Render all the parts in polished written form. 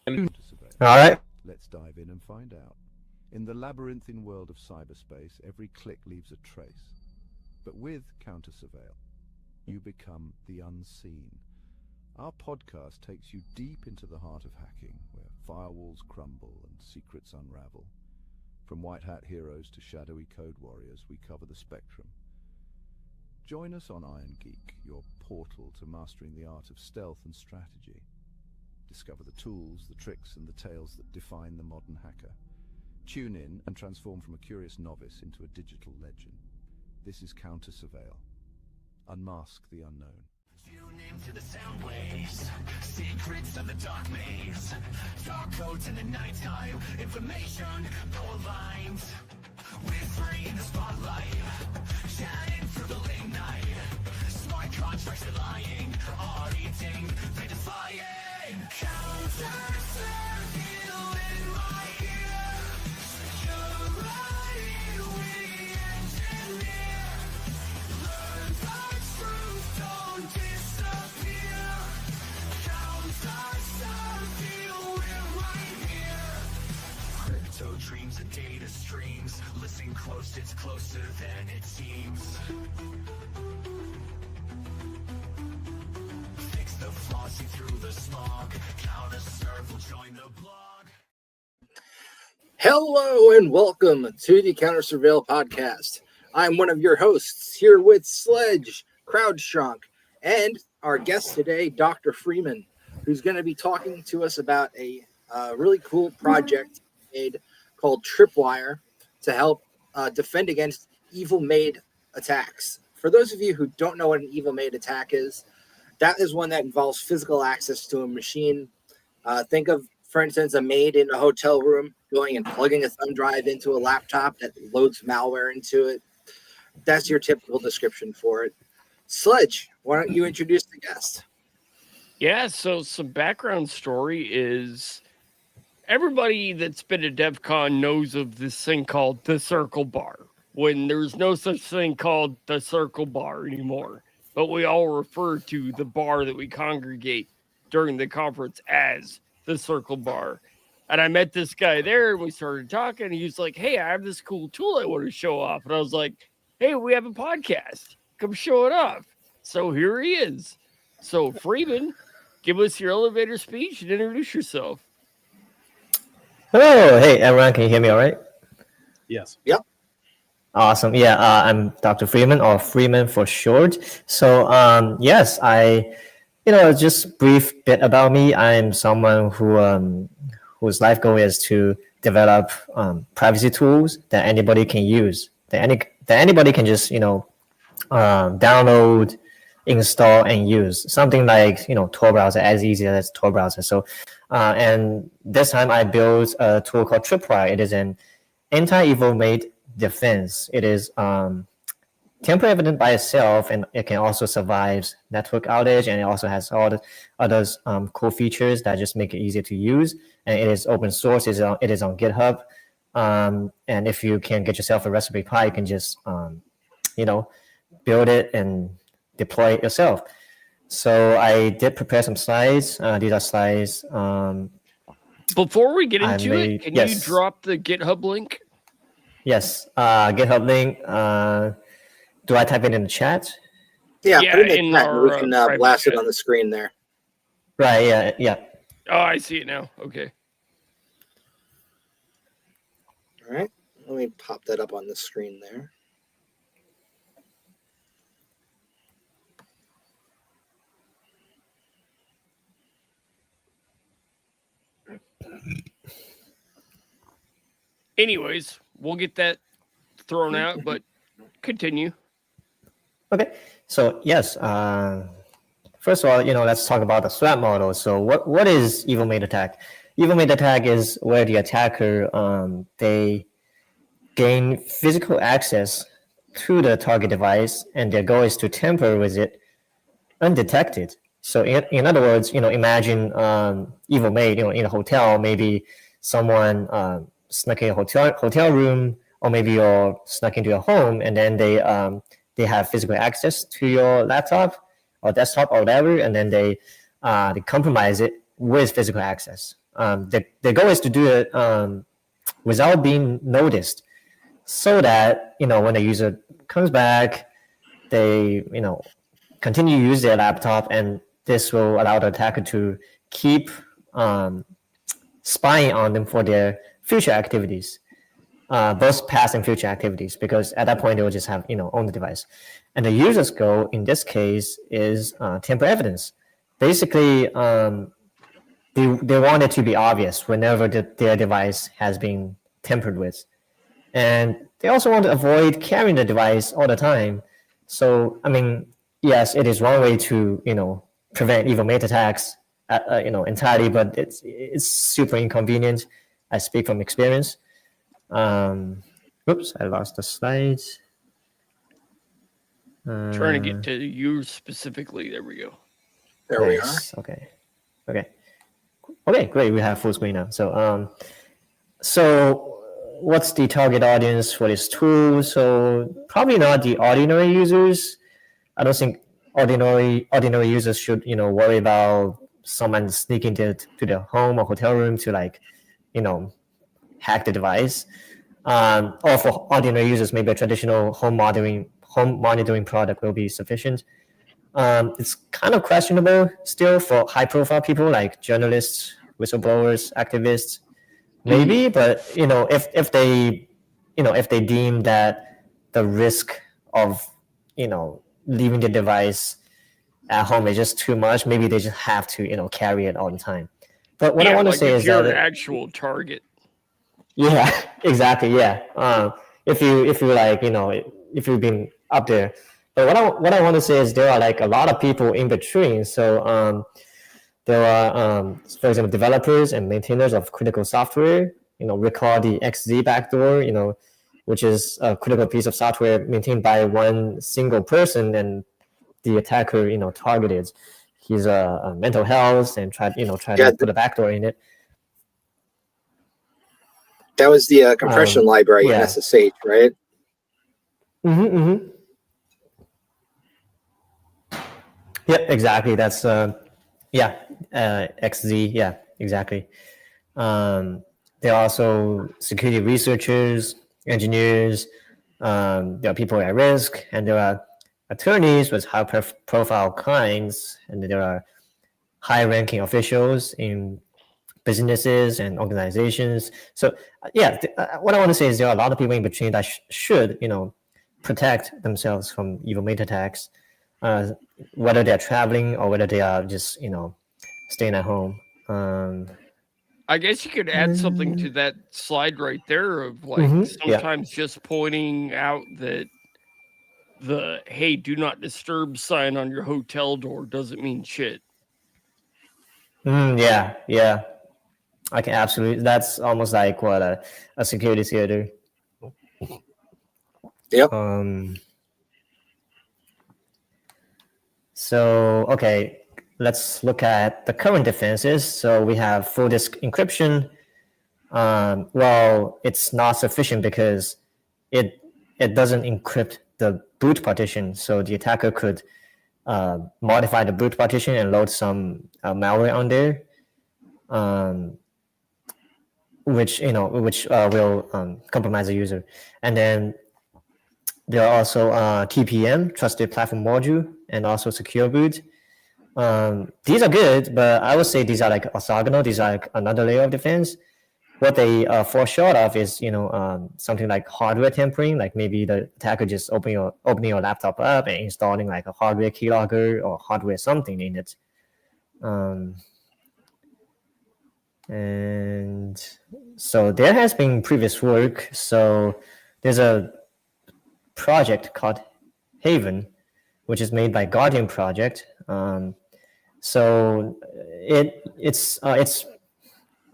All right. Let's dive in and find out. In the labyrinthine world of cyberspace, every click leaves a trace. But with Counter Surveil, you become the unseen. Our podcast takes you deep into the heart of hacking, where firewalls crumble and secrets unravel. From white hat heroes to shadowy code warriors, we cover the spectrum. Join us on Iron Geek, your portal to mastering the art of stealth and strategy. Discover the tools, the tricks, and the tales that define the modern hacker. Tune in and transform from a curious novice into a digital legend. This is Counter Surveil. Unmask the unknown. Tune into the sound waves, secrets of the dark maze, dark codes in the nighttime, information, gold lines. We're free in the spotlight, shining through the late night. Smart contracts are lying, auditing, they defying. Counter Surveil in my ear, security we engineer. Learn the truth, don't disappear. Counter Surveil, we're right here. Crypto dreams and data streams. Listen close, it's closer than it seems. Fix the flaws, see through the smog. Counter Surveil will join the blog. Hello and welcome to the Counter Surveil podcast. I'm one of your hosts here with Sledge, CrowdStrong, and our guest today, Dr. Freeman, who's going to be talking to us about a really cool project made called Tripwire to help defend against evil Maid attacks. For those of you who don't know what an evil Maid attack is, that is one that involves physical access to a machine. Think of, for instance, a maid in a hotel room going and plugging a thumb drive into a laptop that loads malware into it. That's your typical description for it. Sledge, why don't you introduce the guest? Yeah, so some background story is everybody that's been at DEF CON knows of this thing called the Circle Bar, when there's no such thing called the Circle Bar anymore. But we all refer to the bar that we congregate during the conference as the Circle Bar. And I met this guy there, and we started talking, and he was like, hey, I have this cool tool I want to show off. And I was like, hey, we have a podcast. Come show it off. So here he is. So Freeman, give us your elevator speech and introduce yourself. Hello. Hey, everyone. Can you hear me all right? Yes. Yep. Awesome. Yeah, I'm Dr. Freeman, or Freeman for short. So, yes, just brief bit about me. I'm someone whose life goal is to develop privacy tools that anybody can use, that anybody can just, download, install, and use. Something like, Tor browser, as easy as Tor browser. So, and this time I built a tool called Tripwire. It is an anti-evil Maid defense. It is temporary evident by itself, and it can also survive network outage, and it also has all the other cool features that just make it easier to use. And it is open source. It is on GitHub. And if you can get yourself a Raspberry Pi, you can just build it and deploy it yourself. So I did prepare some slides. These are slides. Before we get into it, can you drop the GitHub link? Yes, GitHub link. Do I type it in the chat? Yeah, put it in the chat. our, We can blast chat. it on the screen there. Right, yeah. Oh, I see it now. Okay. All right, let me pop that up on the screen there. Anyways, we'll get that thrown out, but continue. Okay, so yes, first of all, let's talk about the threat model. So what is evil Maid attack? Evil Maid attack is where the attacker, they gain physical access to the target device, and their goal is to tamper with it undetected. So in other words, imagine evil Maid, in a hotel, maybe someone snuck in a hotel room, or maybe you're snuck into your home, and then they have physical access to your laptop or desktop or whatever, and then they compromise it with physical access. the goal is to do it without being noticed, so that when the user comes back, they continue to use their laptop, and this will allow the attacker to keep spying on them for their future activities, both past and future activities, because at that point they will just have own the device. And the user's goal in this case is tamper evidence. Basically, they want it to be obvious whenever their device has been tampered with, and they also want to avoid carrying the device all the time. So, I mean, yes, it is one way to prevent evil Maid attacks, entirely, but it's super inconvenient. I speak from experience. Oops, I lost the slides. Trying to get to you specifically. There we go. There we are. Nice. Okay, great. We have full screen now. So what's the target audience for this tool? So probably not the ordinary users. I don't think ordinary users should worry about someone sneaking to their home or hotel room to hack the device. Or for ordinary users, maybe a traditional home monitoring product will be sufficient. It's kind of questionable still for high-profile people like journalists, whistleblowers, activists, maybe. But if they deem that the risk of leaving the device at home is just too much, maybe they just have to carry it all the time. But what I want to say is you're that an actual target. Yeah, exactly. Yeah. If you've been up there. But what I want to say is there are a lot of people in between. So there are, for example, developers and maintainers of critical software. Recall the XZ backdoor. Which is a critical piece of software maintained by one single person, and the attacker targeted his mental health and tried to put a backdoor in it. That was the compression library in SSH, right? Mm-hmm. Yep, exactly. That's XZ. Yeah, exactly. There are also security researchers, engineers. There are people at risk, and there are attorneys with high-profile clients, and there are high-ranking officials in businesses and organizations. So what I want to say is there are a lot of people in between that should protect themselves from evil Maid attacks, whether they're traveling or whether they are just staying at home. I guess you could add something to that slide right there of sometimes just pointing out that the "Hey, do not disturb" sign on your hotel door doesn't mean shit. Yeah. I can absolutely. That's almost like what a security theater. Yep. So okay, let's look at the current defenses. So we have full disk encryption. Well, it's not sufficient because it doesn't encrypt the boot partition. So the attacker could modify the boot partition and load some malware on there, which will compromise the user. And then there are also TPM, Trusted Platform Module, and also Secure Boot. These are good, but I would say these are orthogonal. These are another layer of defense. What they fall short of is something like hardware tampering, like maybe the attacker just opening your laptop up and installing a hardware keylogger or hardware something in it. And so there has been previous work. So there's a project called Haven, which is made by Guardian Project. So it's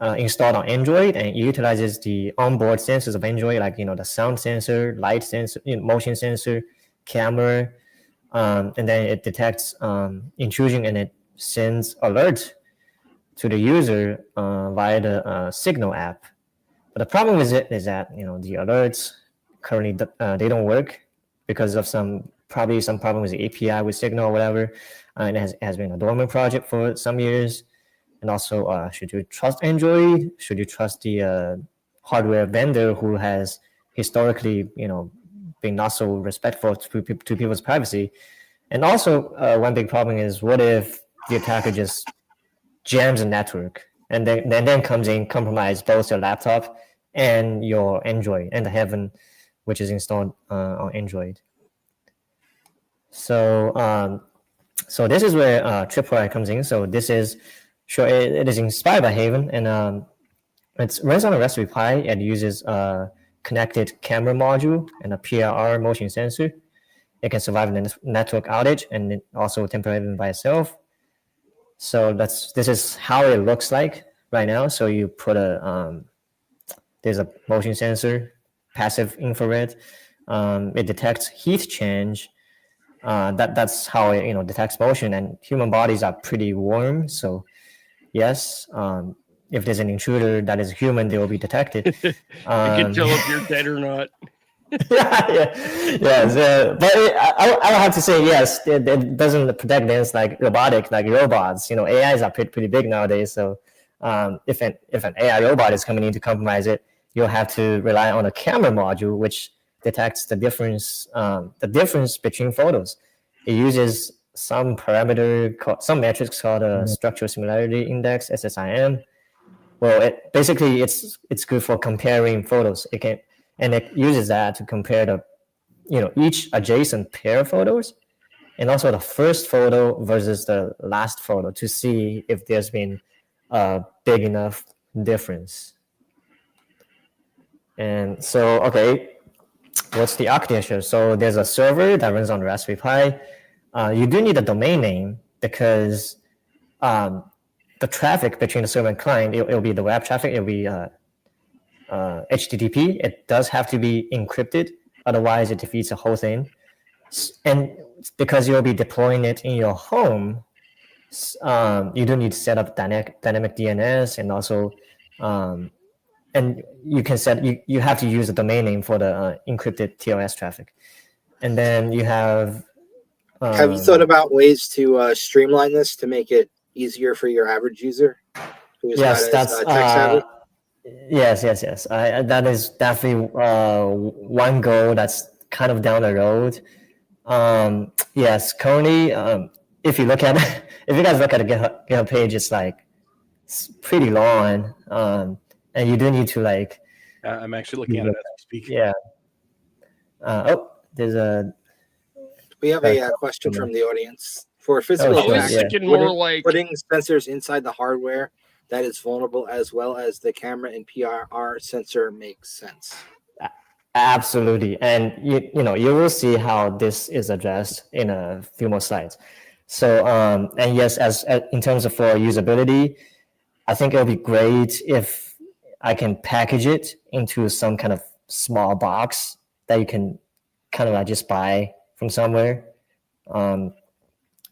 installed on Android, and it utilizes the onboard sensors of Android, like the sound sensor, light sensor, motion sensor, camera, and then it detects intrusion and it sends alerts to the user via the Signal app. But the problem with it is that the alerts currently they don't work because of some problem with the API with Signal or whatever. And it has been a dormant project for some years. And also, should you trust Android? Should you trust the hardware vendor who has historically, been not so respectful to people's privacy? And also, one big problem is, what if the attacker just jams the network and then comes in, compromise both your laptop and your Android and the Heaven, which is installed on Android. So so this is where Tripwire comes in. So this is it is inspired by Haven, and it runs on a Raspberry Pi. It uses a connected camera module and a PIR motion sensor. It can survive a network outage, and it also temporarily by itself. So this is how it looks like right now. So you put there's a motion sensor, passive infrared. It detects heat change. That's how it detects motion, and human bodies are pretty warm. So yes, if there's an intruder that is human, they will be detected. You can tell if you're dead or not. Yes, but I would have to say yes. It doesn't protect against like robots. AIs are pretty big nowadays. So if an AI robot is coming in to compromise it, you'll have to rely on a camera module which detects the difference between photos. It uses some parameter, some metrics called a structural similarity index (SSIM). Well, it's good for comparing photos. And it uses that to compare each adjacent pair of photos, and also the first photo versus the last photo to see if there's been a big enough difference. And so, okay, what's the architecture? So there's a server that runs on Raspberry Pi. You do need a domain name because the traffic between the server and client, it'll be the web traffic, it'll be HTTP. It does have to be encrypted, otherwise it defeats the whole thing. And because you'll be deploying it in your home, you do need to set up dynamic DNS, and also and you can you have to use a domain name for the encrypted TLS traffic. And then you have you thought about ways to streamline this to make it easier for your average user who's yes, not as tech savvy? Yes. That is definitely one goal that's kind of down the road. Yes, currently, if you guys look at the GitHub page, it's pretty long, and you do need to I'm actually looking at it as we speak. Yeah. We have a question from the audience. For physical I was attacks, thinking more putting sensors inside the hardware that is vulnerable, as well as the camera and PIR sensor, makes sense. Absolutely, and you will see how this is addressed in a few more slides. So, and yes, as in terms of for usability, I think it'll be great if I can package it into some kind of small box that you can kind of just buy from somewhere,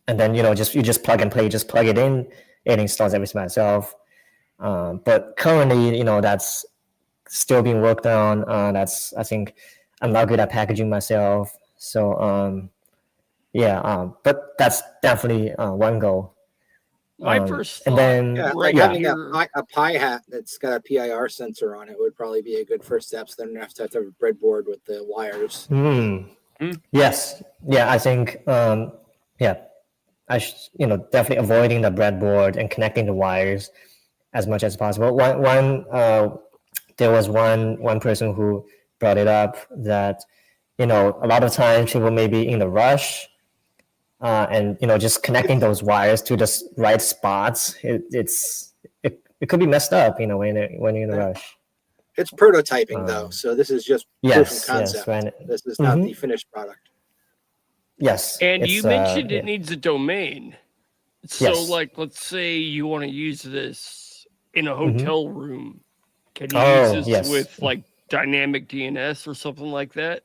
and then you just plug and play, just plug it in, it installs everything by itself. But currently, that's still being worked on. I think I'm not good at packaging myself. So but that's definitely one goal. My first and then having a Pi hat that's got a PIR sensor on it would probably be a good first step. So then you have to have a breadboard with the wires. Yes, I think I should, definitely avoiding the breadboard and connecting the wires as much as possible. There was one person who brought it up that a lot of times people may be in a rush, and just connecting those wires to the right spots, it could be messed up, when you're in a rush. It's prototyping though, so this is just proof of concept. Right. This is not the finished product. Yes, and you mentioned it needs a domain. So, let's say you want to use this in a hotel room. Can you use this with dynamic DNS or something like that?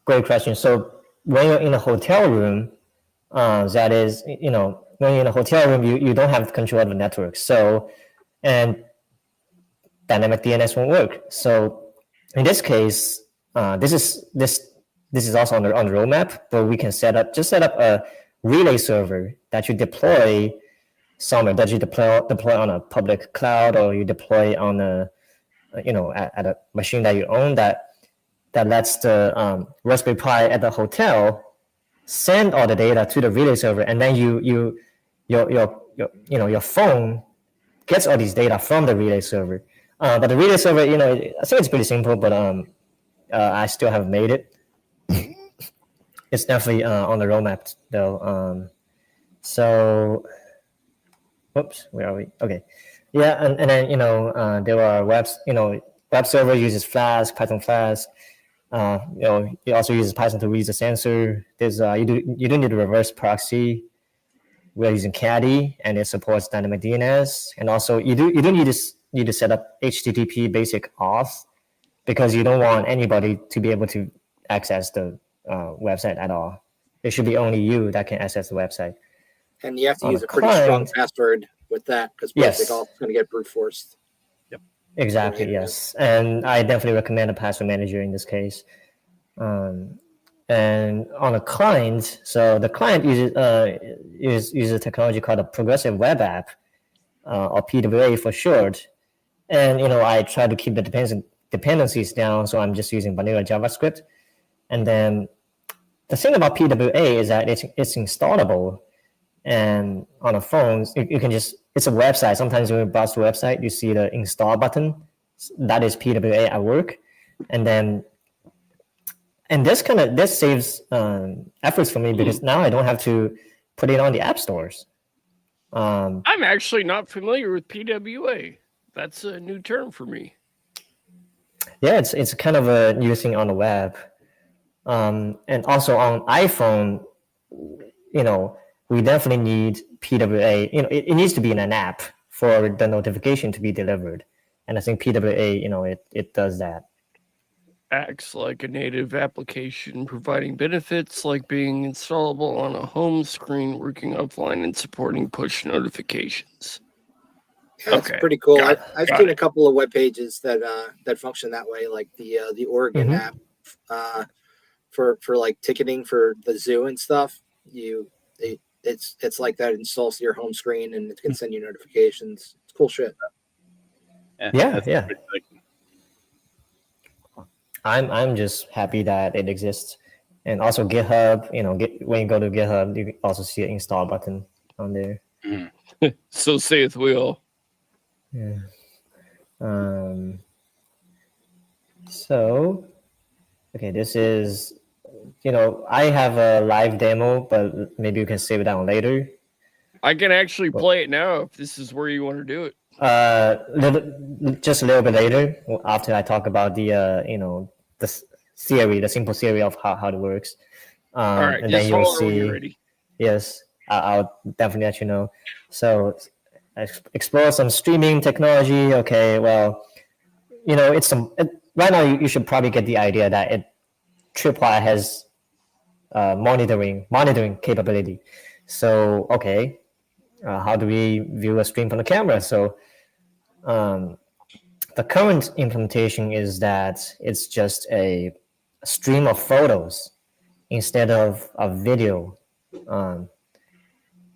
Great question. So when you're in a hotel room, that is, when you're in a hotel room, you don't have control of the network. So, and dynamic DNS won't work. So in this case, this is also on the roadmap, but we can set up a relay server that you deploy somewhere that you deploy on a public cloud, or you deploy on a at a machine that you own, that lets the Raspberry Pi at the hotel send all the data to the relay server, and then your phone gets all these data from the relay server. But the relay server, I think it's pretty simple, but I still haven't made it. It's definitely on the roadmap though. So, whoops, where are we? Okay, yeah, and then there are web server uses Flask, Python Flask. It also uses Python to read the sensor. There's you do need a reverse proxy. We're using Caddy, and it supports dynamic DNS. And also, you do need to set up HTTP basic auth, because you don't want anybody to be able to access the website at all. It should be only you that can access the website. And you have to use a pretty strong password with that, because basic auth is going to get brute forced. Yep. Exactly. Right. Yes, and I definitely recommend a password manager in this case. And on a client, so the client uses a technology called a progressive web app, or PWA for short. And I try to keep the dependencies down, so I'm just using vanilla JavaScript. And then the thing about PWA is that it's installable, and on a phone you can just, it's a website. Sometimes when you browse the website, you see the install button. That is PWA at work, and this saves efforts for me, because now I don't have to put it on the app stores. I'm actually not familiar with PWA. That's a new term for me. Yeah, it's kind of a new thing on the web, and also on iPhone. We definitely need PWA. It needs to be in an app for the notification to be delivered, and I think PWA, it does that. Acts like a native application, providing benefits like being installable on a home screen, working offline, and supporting push notifications. That's pretty cool. I've seen a couple of web pages that function that way, like the Oregon app for like ticketing for the zoo and stuff. It's like that, installs to your home screen, and it can send you notifications. It's cool shit. Yeah. I'm just happy that it exists. And also GitHub, when you go to GitHub, you also see an install button on there. So saith we all. Yeah. So, okay, this is, I have a live demo, but maybe you can save it down later. I can actually play it now if this is where you want to do it. Just a little bit later, after I talk about the the theory, the simple theory of how it works. All right, and just then you'll hold on when see. you're ready. Yes, I'll definitely let you know. So, explore some streaming technology. Okay, well, right now you should probably get the idea that Tripwire has monitoring capability. So, okay, how do we view a stream from the camera? So, the current implementation is that it's just a stream of photos instead of a video.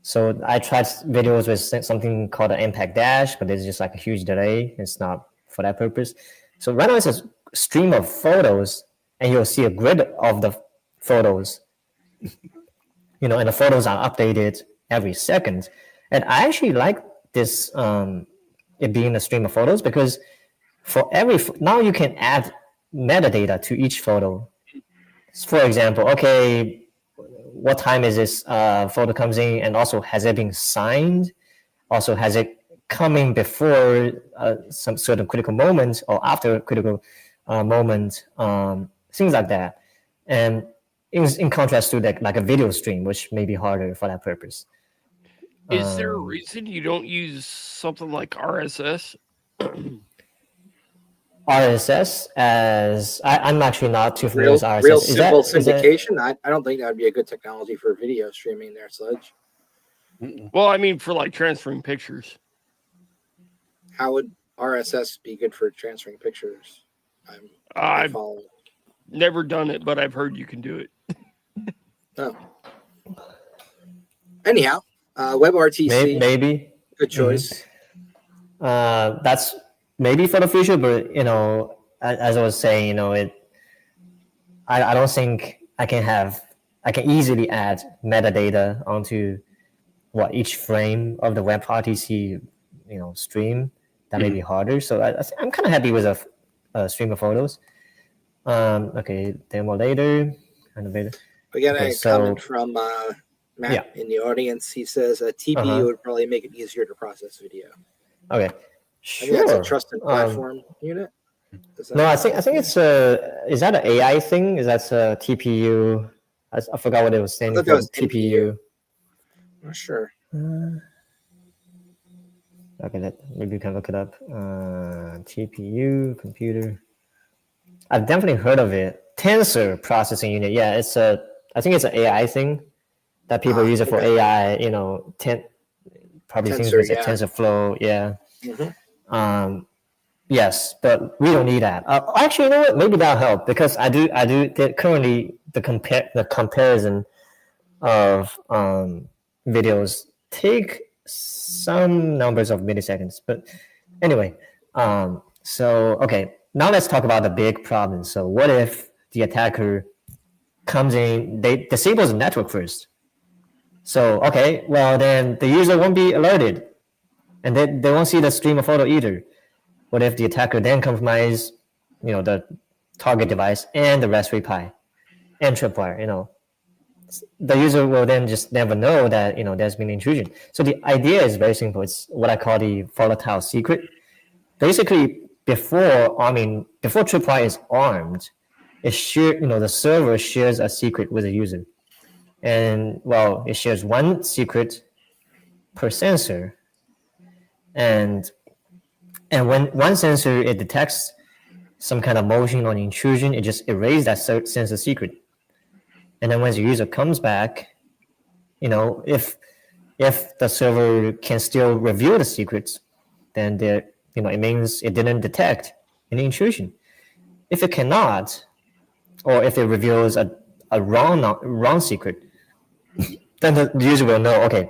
So I tried videos with something called an impact dash, but it's just like a huge delay. It's not for that purpose. So right now it's a stream of photos, and you'll see a grid of the photos. And the photos are updated every second. And I actually like this, it being a stream of photos, because for now you can add metadata to each photo. For example, okay, what time is this photo comes in, and also has it been signed? Also, has it coming before some sort of critical moment or after a critical moment? Things like that. And in contrast to like a video stream, which may be harder for that purpose. Is there a reason you don't use something like RSS? RSS, as I'm actually not too familiar with RSS. Real simple syndication. I don't think that would be a good technology for video streaming there, Sledge. Well, I mean, for like transferring pictures. How would RSS be good for transferring pictures? I've never done it, but I've heard you can do it. Oh. Anyhow, WebRTC. Maybe. Good choice. That's maybe for the future, but as I was saying, I don't think I can easily add metadata onto each frame of the WebRTC stream. That may be harder. So I'm kind of happy with a stream of photos. Okay, demo later. We got Okay, a comment from Matt in the audience. He says a TPU would probably make it easier to process video. Okay, I sure. think that's a trusted platform unit. No, I think it's is that an AI thing? Is that a TPU? I forgot what it was standing for. TPU. I'm not sure. Okay, maybe you can look it up. TPU computer. I've definitely heard of it. Tensor processing unit. Yeah, I think it's an AI thing that people use it for AI. Probably Tensor, things like TensorFlow. Yeah. Mm-hmm. Yes, but we don't need that. Actually, you know what? Maybe that'll help because I do. Currently, the comparison of videos take some numbers of milliseconds. But anyway, so okay, now let's talk about the big problem. So what if the attacker comes in, they disables the network first? So okay, well then the user won't be alerted, and they won't see the stream of photo either. What if the attacker then compromises, the target device and the Raspberry Pi and tripwire? The user will then just never know that there's been intrusion. So the idea is very simple. It's what I call the volatile secret. Basically, before tripwire is armed, the server shares a secret with the user, and it shares one secret per sensor, and when one sensor it detects some kind of motion or intrusion, it just erases that sensor secret. And then when the user comes back, if the server can still review the secrets, then it means it didn't detect any intrusion. If it cannot, or if it reveals a wrong secret, then the user will know, okay,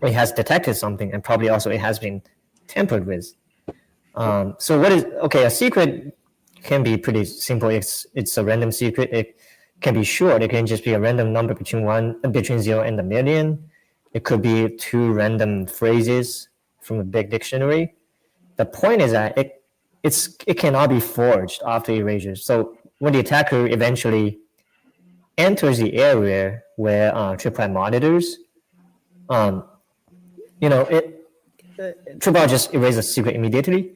it has detected something, and probably also it has been tampered with. So a secret can be pretty simple. It's a random secret. It can be short. It can just be a random number between 0 and a million. It could be 2 random phrases from a big dictionary. The point is that it cannot be forged after erasure. So when the attacker eventually enters the area where tripwire monitors, tripwire just erases the secret immediately.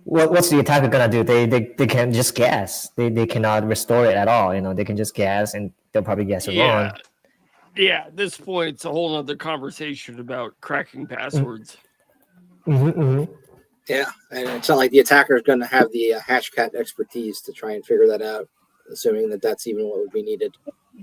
What's the attacker gonna do? They can just guess. They cannot restore it at all. They can just guess, and they'll probably guess it wrong. Yeah, at this point, it's a whole other conversation about cracking passwords. Yeah, and it's not like the attacker is going to have the hashcat expertise to try and figure that out, assuming that that's even what would be needed.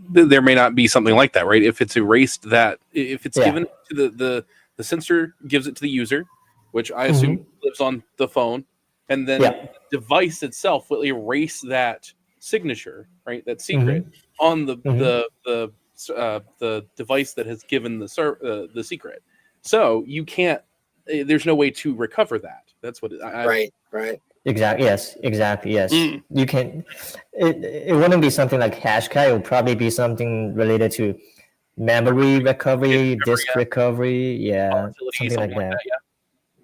There may not be something like that, right? If it's erased if it's given to the sensor gives it to the user, which I assume lives on the phone, and then the device itself will erase that signature, right? That secret on the device that has given the secret. So you can't. There's no way to recover that. That's what. Right. Exactly. Yes. Exactly. Yes. You can. It wouldn't be something like hashcat. It would probably be something related to memory recovery, disk recovery. Yeah, something like that.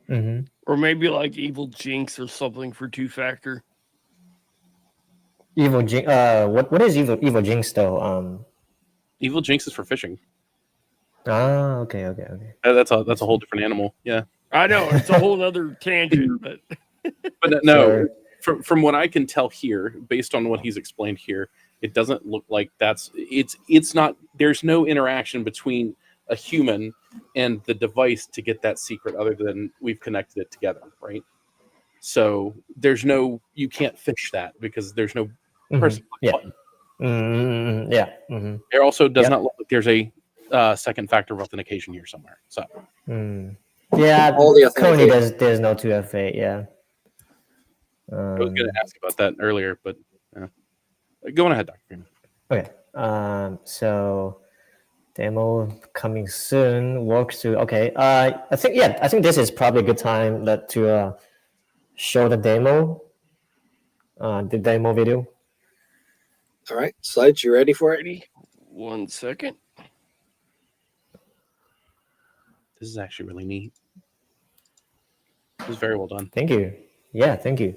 Yeah. Or maybe like Evil Jinx or something for 2-factor. Evil Jinx. What is Evil Jinx though? Evil Jinx is for phishing. Ah, okay. That's a whole different animal. Yeah. I know it's a whole other tangent, but no. Sure. From what I can tell here, based on what he's explained here, it doesn't look like it's not. There's no interaction between a human and the device to get that secret, other than we've connected it together, right? So there's no. You can't phish that because there's no person button. There also does not look like there's a second factor of authentication here somewhere. So. Yeah, currently there's no 2FA. Yeah. I was going to ask about that earlier, but go on ahead, Dr. Freeman. Okay. So Demo coming soon. Walk through. Okay. I think this is probably a good time to show the demo. The demo video. All right, Sledge, you ready for it? Ready? 1 second. This is actually really neat. It was very well done. Thank you. Yeah, thank you.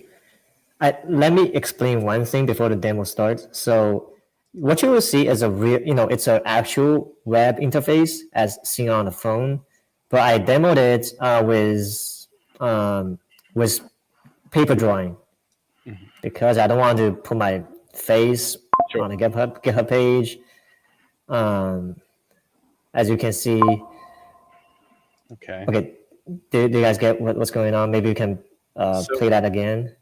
Let me explain one thing before the demo starts. So what you will see is a real, it's an actual web interface as seen on the phone, but I demoed it with paper drawing because I don't want to put my face on a GitHub page. As you can see. Okay. Do you guys get what's going on? Maybe you can play that again.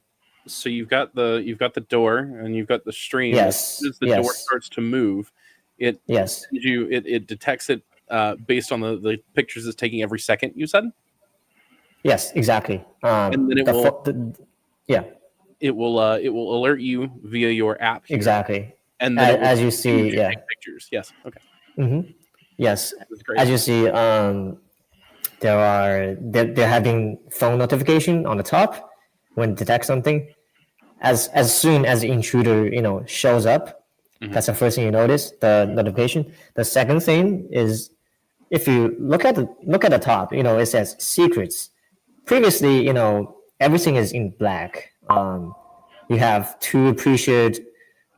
So you've got the door and you've got the stream. Yes. As the door starts to move, it detects it based on the pictures it's taking every second. You said. Yes, exactly. And then it will alert you via your app. Here. Exactly. And then as you see, take pictures. Yes. Okay. Mm-hmm. Yes. As you see, they're having phone notification on the top when it detects something. As soon as the intruder shows up, that's the first thing you notice, the notification. The second thing is if you look at the top, it says secrets. Previously, everything is in black. You have two pre-shared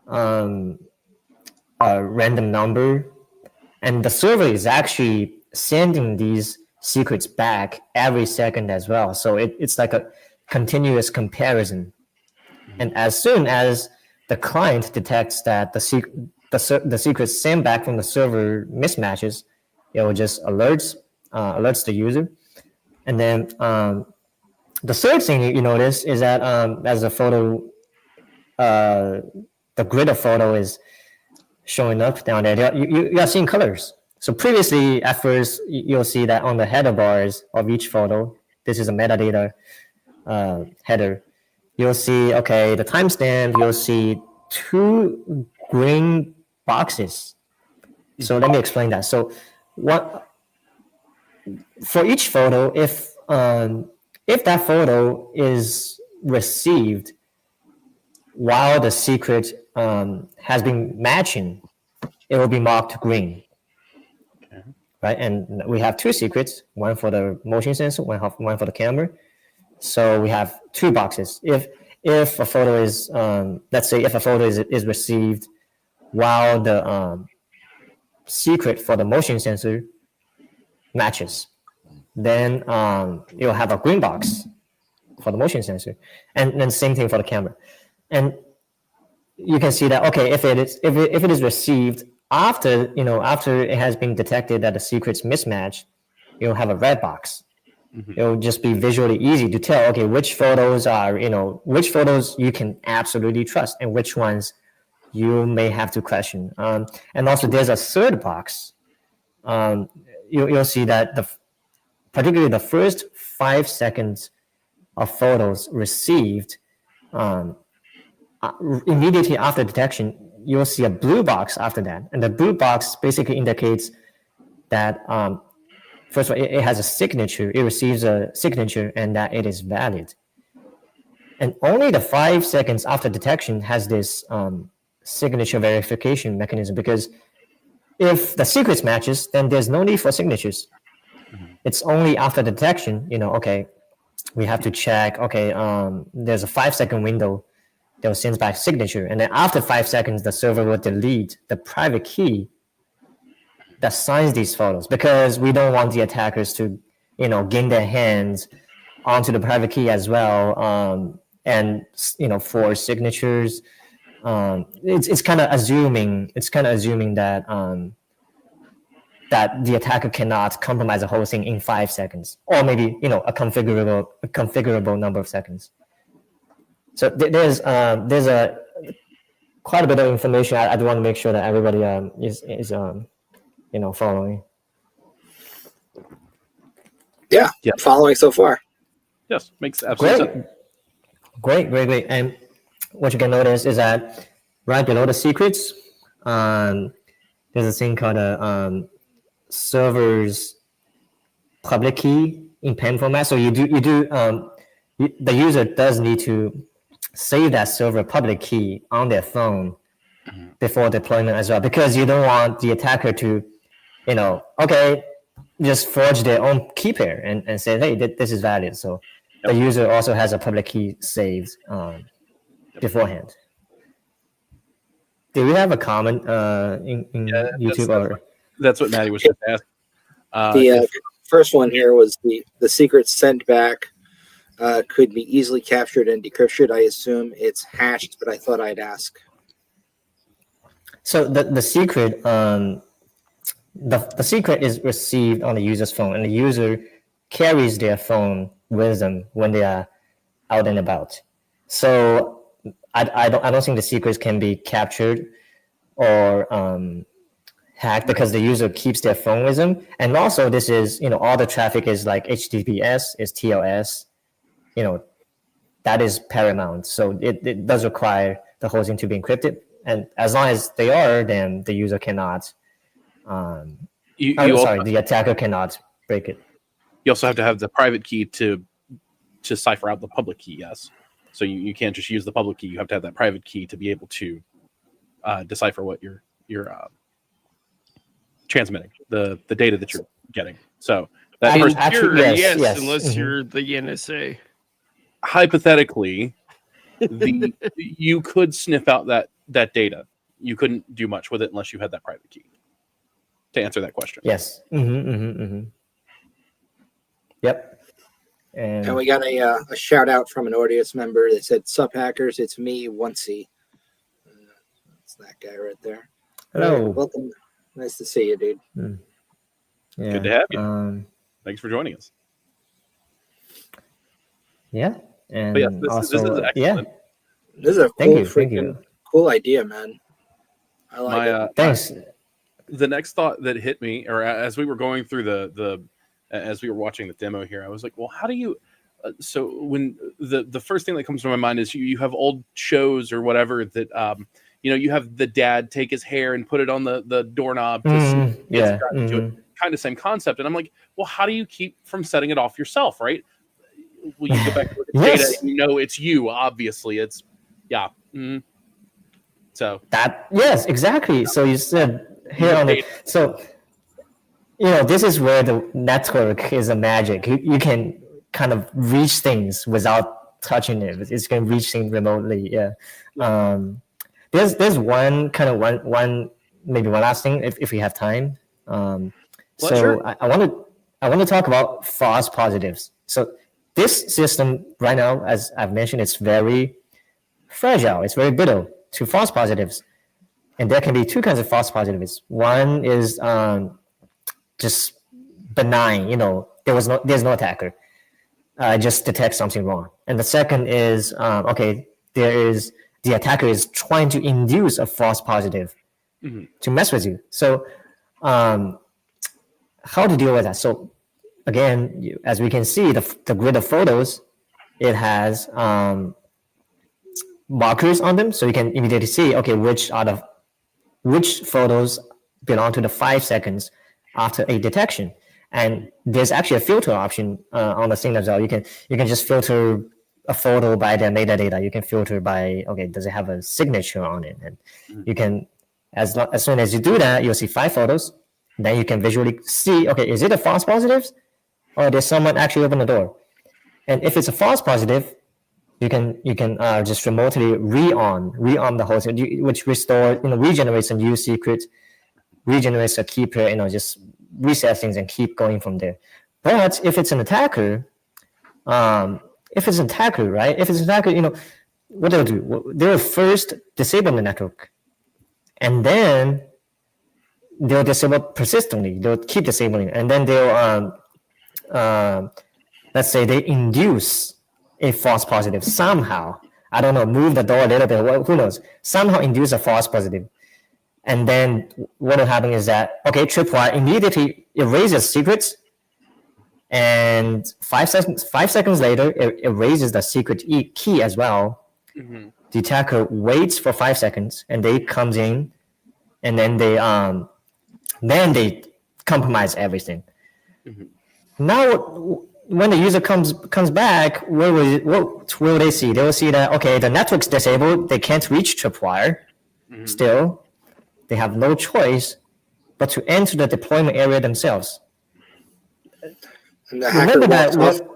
random number, and the server is actually sending these secrets back every second as well. So it's like a continuous comparison. And as soon as the client detects that the secrets sent back from the server mismatches, it will just alerts the user. And then the third thing you notice is that as the photo, the grid of photo is showing up down there, you are seeing colors. So previously, at first, you'll see that on the header bars of each photo, this is a metadata header. You'll see, the timestamp, you'll see two green boxes. So let me explain that. So for each photo, if that photo is received while the secret has been matching, it will be marked green. Right, and we have two secrets, one for the motion sensor, one for the camera. So we have two boxes. If a photo is, let's say, if a photo is received while the secret for the motion sensor matches, then you'll have a green box for the motion sensor, and then same thing for the camera. And you can see that if it is received after it has been detected that the secret's mismatch, you'll have a red box. It'll just be visually easy to tell, which photos you can absolutely trust and which ones you may have to question. And also there's a third box. You'll see that particularly the first 5 seconds of photos received immediately after detection, you'll see a blue box after that. And the blue box basically indicates that, first of all, it has a signature. It receives a signature and that it is valid. And only the 5 seconds after detection has this signature verification mechanism, because if the secrets matches, then there's no need for signatures. It's only after detection, we have to check, there's a 5 second window that will send back signature. And then after 5 seconds, the server will delete the private key that signs these photos, because we don't want the attackers to, gain their hands onto the private key as well. And, for signatures, it's kind of assuming that, that the attacker cannot compromise the whole thing in 5 seconds, or maybe, a configurable number of seconds. So there's a quite a bit of information. I do want to make sure that everybody is following. Yeah, following so far. Yes, makes absolute sense. Great. And what you can notice is that right below the secrets, there's a thing called server's public key in PEM format. So the user does need to save that server public key on their phone before deployment as well, because you don't want the attacker to, just forge their own key pair and say, hey, this is valid. So the user also has a public key saved beforehand. Do we have a comment in YouTube? That's what Maddie was just asking. The first one here was the secrets sent back could be easily captured and decrypted. I assume it's hashed, but I thought I'd ask. So the secret, the secret is received on the user's phone, and the user carries their phone with them when they are out and about. So I don't think the secrets can be captured or hacked, because the user keeps their phone with them. And also, this is, all the traffic is like HTTPS, is TLS, that is paramount. So it does require the whole thing to be encrypted. And as long as they are, then the user cannot, the attacker cannot break it. You also have to have the private key to cipher out the public key, yes. So you can't just use the public key. You have to have that private key to be able to decipher what you're transmitting, the data that you're getting. So that first, yes, unless you're the NSA. Hypothetically, you could sniff out that data. You couldn't do much with it unless you had that private key. To answer that question. Yes. Yep. And we got a shout out from an audience member that said, "Sup hackers, it's me, Oncey." That's that guy right there. Hello. Welcome. Nice to see you, dude. Yeah. Good to have you. Thanks for joining us. Yeah. And but yeah, this is excellent. This is a cool idea, man. I like it. Thanks. The next thought that hit me, or as we were going through as we were watching the demo here, I was like, well, how do you? So when the first thing that comes to my mind is you have old shows or whatever that you have the dad take his hair and put it on the doorknob to do it. Kind of same concept. And I'm like, well, how do you keep from setting it off yourself, right? Well, you go back and look at data, and it's you. Obviously, it's So that exactly. So you said here on it. So this is where the network is a magic. You can kind of reach things without touching it. It's going to reach things remotely. Yeah. There's one maybe one last thing if we have time. Sure. I want to talk about false positives. So this system right now, as I've mentioned, it's very fragile. It's very brittle to false positives, and there can be two kinds of false positives. One is just benign. There's no attacker. Just detect something wrong. And the second is the attacker is trying to induce a false positive to mess with you. So how to deal with that? So again, as we can see, the grid of photos, it has markers on them, so you can immediately see, which photos belong to the 5 seconds after a detection. And there's actually a filter option on the thing as well. You can just filter a photo by their metadata. You can filter by, does it have a signature on it? And you can, as soon as you do that, you'll see 5 photos. Then you can visually see, is it a false positive, or did someone actually open the door? And if it's a false positive, you can just remotely re-on the whole thing, which regenerates a new secret, regenerates a key pair, just reset things and keep going from there. But if it's an attacker, right? If it's an attacker, what they'll do, they'll first disable the network, and then they'll disable persistently. They'll keep disabling, and then they'll let's say they induce a false positive somehow. I don't know, move the door a little bit. Who knows? Somehow induce a false positive, and then what will happen is that tripwire immediately erases secrets, and 5 seconds later it erases the secret key as well. The attacker waits for 5 seconds, and they comes in, and then they compromise everything. Mhm. Now, when the user comes back, what will they see? They will see that, okay, the network's disabled. They can't reach tripwire. Mhm. Still, they have no choice but to enter the deployment area themselves. And the hacker Remember that. walks off.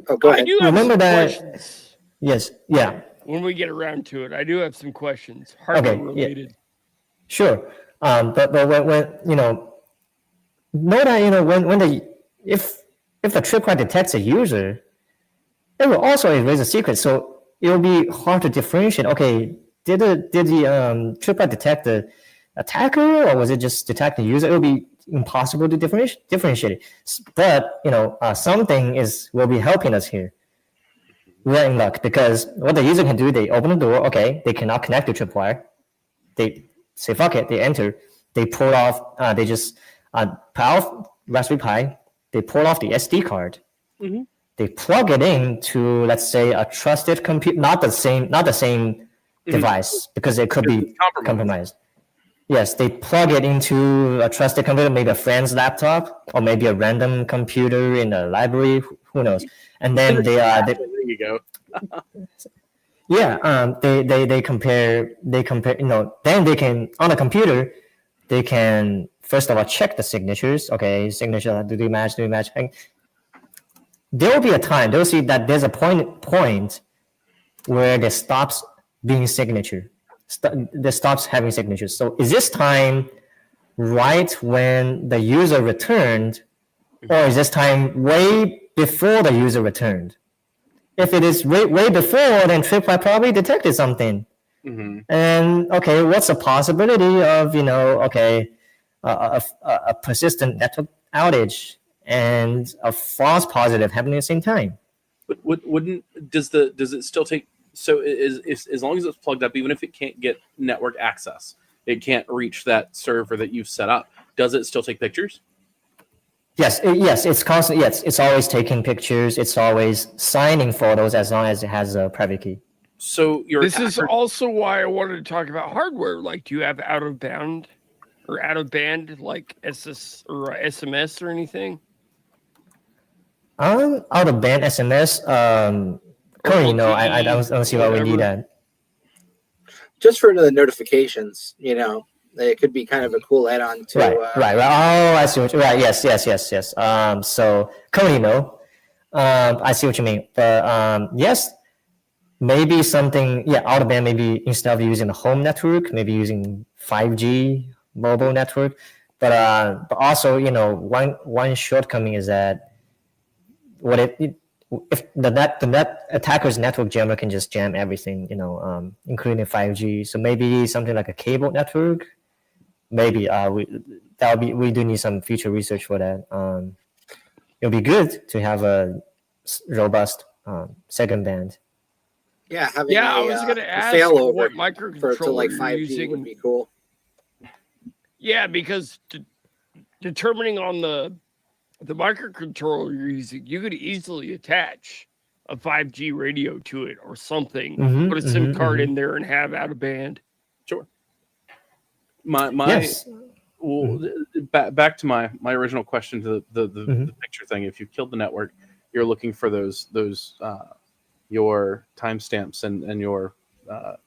Oh, go I ahead. do have Remember some that- questions. Yes. Yeah. When we get around to it, I do have some questions, hardware Okay, yeah. related. Sure. But when know that when the if the tripwire detects a user, it will also erase a secret. So it will be hard to differentiate. Okay, did the tripwire detect the attacker, or was it just detect the user? It will be impossible to differentiate it. But something will be helping us here. We are in luck because what the user can do, they open the door. Okay, they cannot connect to tripwire. They say fuck it. They enter. They pull off. They just pull off Raspberry Pi. They pull off the SD card. Mhm. They plug it into, let's say, a trusted computer, not the same device, because it could be compromised. Yes, they plug it into a trusted computer, maybe a friend's laptop, or maybe a random computer in a library. Who knows? And then There you go. they compare. Then they can, on a computer, they can first of all check the signatures. Okay, signature, do they match? And there will be a time, they'll see that there's a point where there stops being signature. There stops having signatures. So is this time right when the user returned, or is this time way before the user returned? If it is way before, then tripwire probably detected something. Mhm. And okay, what's the possibility of a persistent network outage and a false positive happening at the same time? But does it still take? So is as long as it's plugged up, even if it can't get network access, it can't reach that server that you've set up. Does it still take pictures? Yes, it's constant. Yes, it's always taking pictures. It's always signing photos as long as it has a private key. So This is also why I wanted to talk about hardware. Like, do you have out of band like SS or SMS or anything? Out of band SMS. Currently, no. I don't see why we need that. Just for the notifications, it could be kind of a cool add-on to. Right. Oh, I see what you. Right. Yes. So currently, no. I see what you mean. But yes, maybe something. Yeah, out of band. Maybe instead of using the home network, maybe using 5G mobile network. But also, one shortcoming is that if the net attacker's network jammer can just jam everything, including 5G. So maybe something like a cable network. Maybe we do need some future research for that. It'll be good to have a robust second band. Yeah, having I was going to ask failover what microcontroller to like you're 5G using would be cool. Yeah, because determining on the microcontroller you're using, you could easily attach a 5G radio to it or something. Put a SIM card in there and have out of band. Sure. My Yes. Well, back to my original question to the picture thing. If you killed the network, you're looking for those your timestamps and your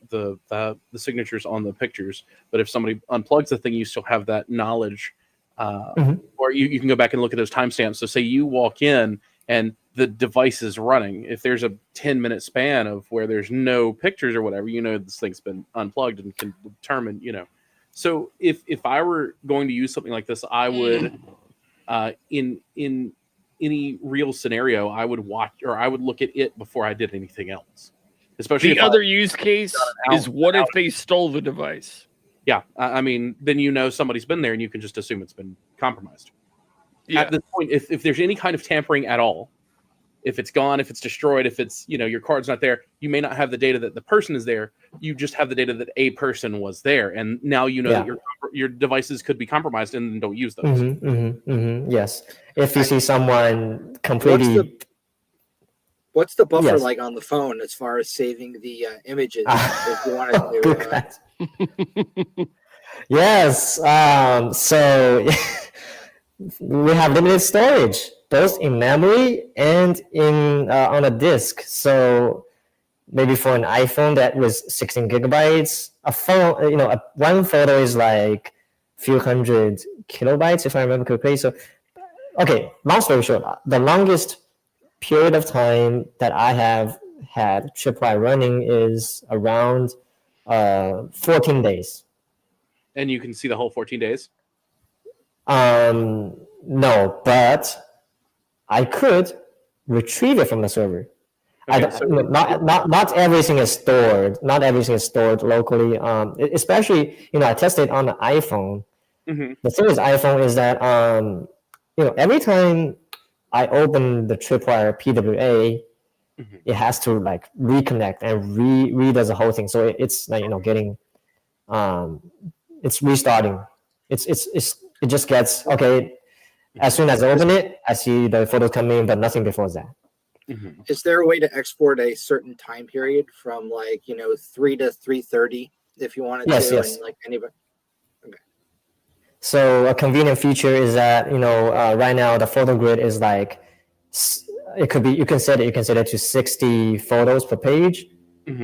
the signatures on the pictures. But if somebody unplugs the thing, you still have that knowledge, or you can go back and look at those timestamps. So say you walk in and the device is running. If there's a 10-minute span of where there's no pictures or whatever, this thing's been unplugged and can determine, So if I were going to use something like this, I would, in any real scenario, I would watch or I would look at it before I did anything else. Especially the other use case is what if they stole the device? Yeah, I mean, then somebody's been there, and you can just assume it's been compromised. Yeah. At this point, if there's any kind of tampering at all, if it's gone, if it's destroyed, if it's your card's not there, you may not have the data that the person is there. You just have the data that a person was there, and now that your devices could be compromised, and don't use those. Yes, if you see someone completely. What's the buffer like on the phone as far as saving the images? If you wanted to. Yes. So we have limited storage, both in memory and in on a disk. So maybe for an iPhone that was 16 gigabytes, a phone, one photo is like a few hundred kilobytes, if I remember correctly. So, okay, long story short, the longest period of time that I have had tripwire running is around 14 days. And you can see the whole 14 days? No, but I could retrieve it from the server. Okay, so Not everything is stored. Not everything is stored locally. Especially, I tested on the iPhone. Mhm. The thing with iPhone is that every time I open the tripwire PWA, it has to like reconnect and redoes the whole thing. So it's like getting it's restarting. It just gets okay. As soon as I open it, I see the photos coming in, but nothing before that. Is there a way to export a certain time period from 3 to 3:30 if you wanted Yes, to? yes. And like anybody. So a convenient feature is that right now the photo grid is like it could be you can set it to 60 photos per page,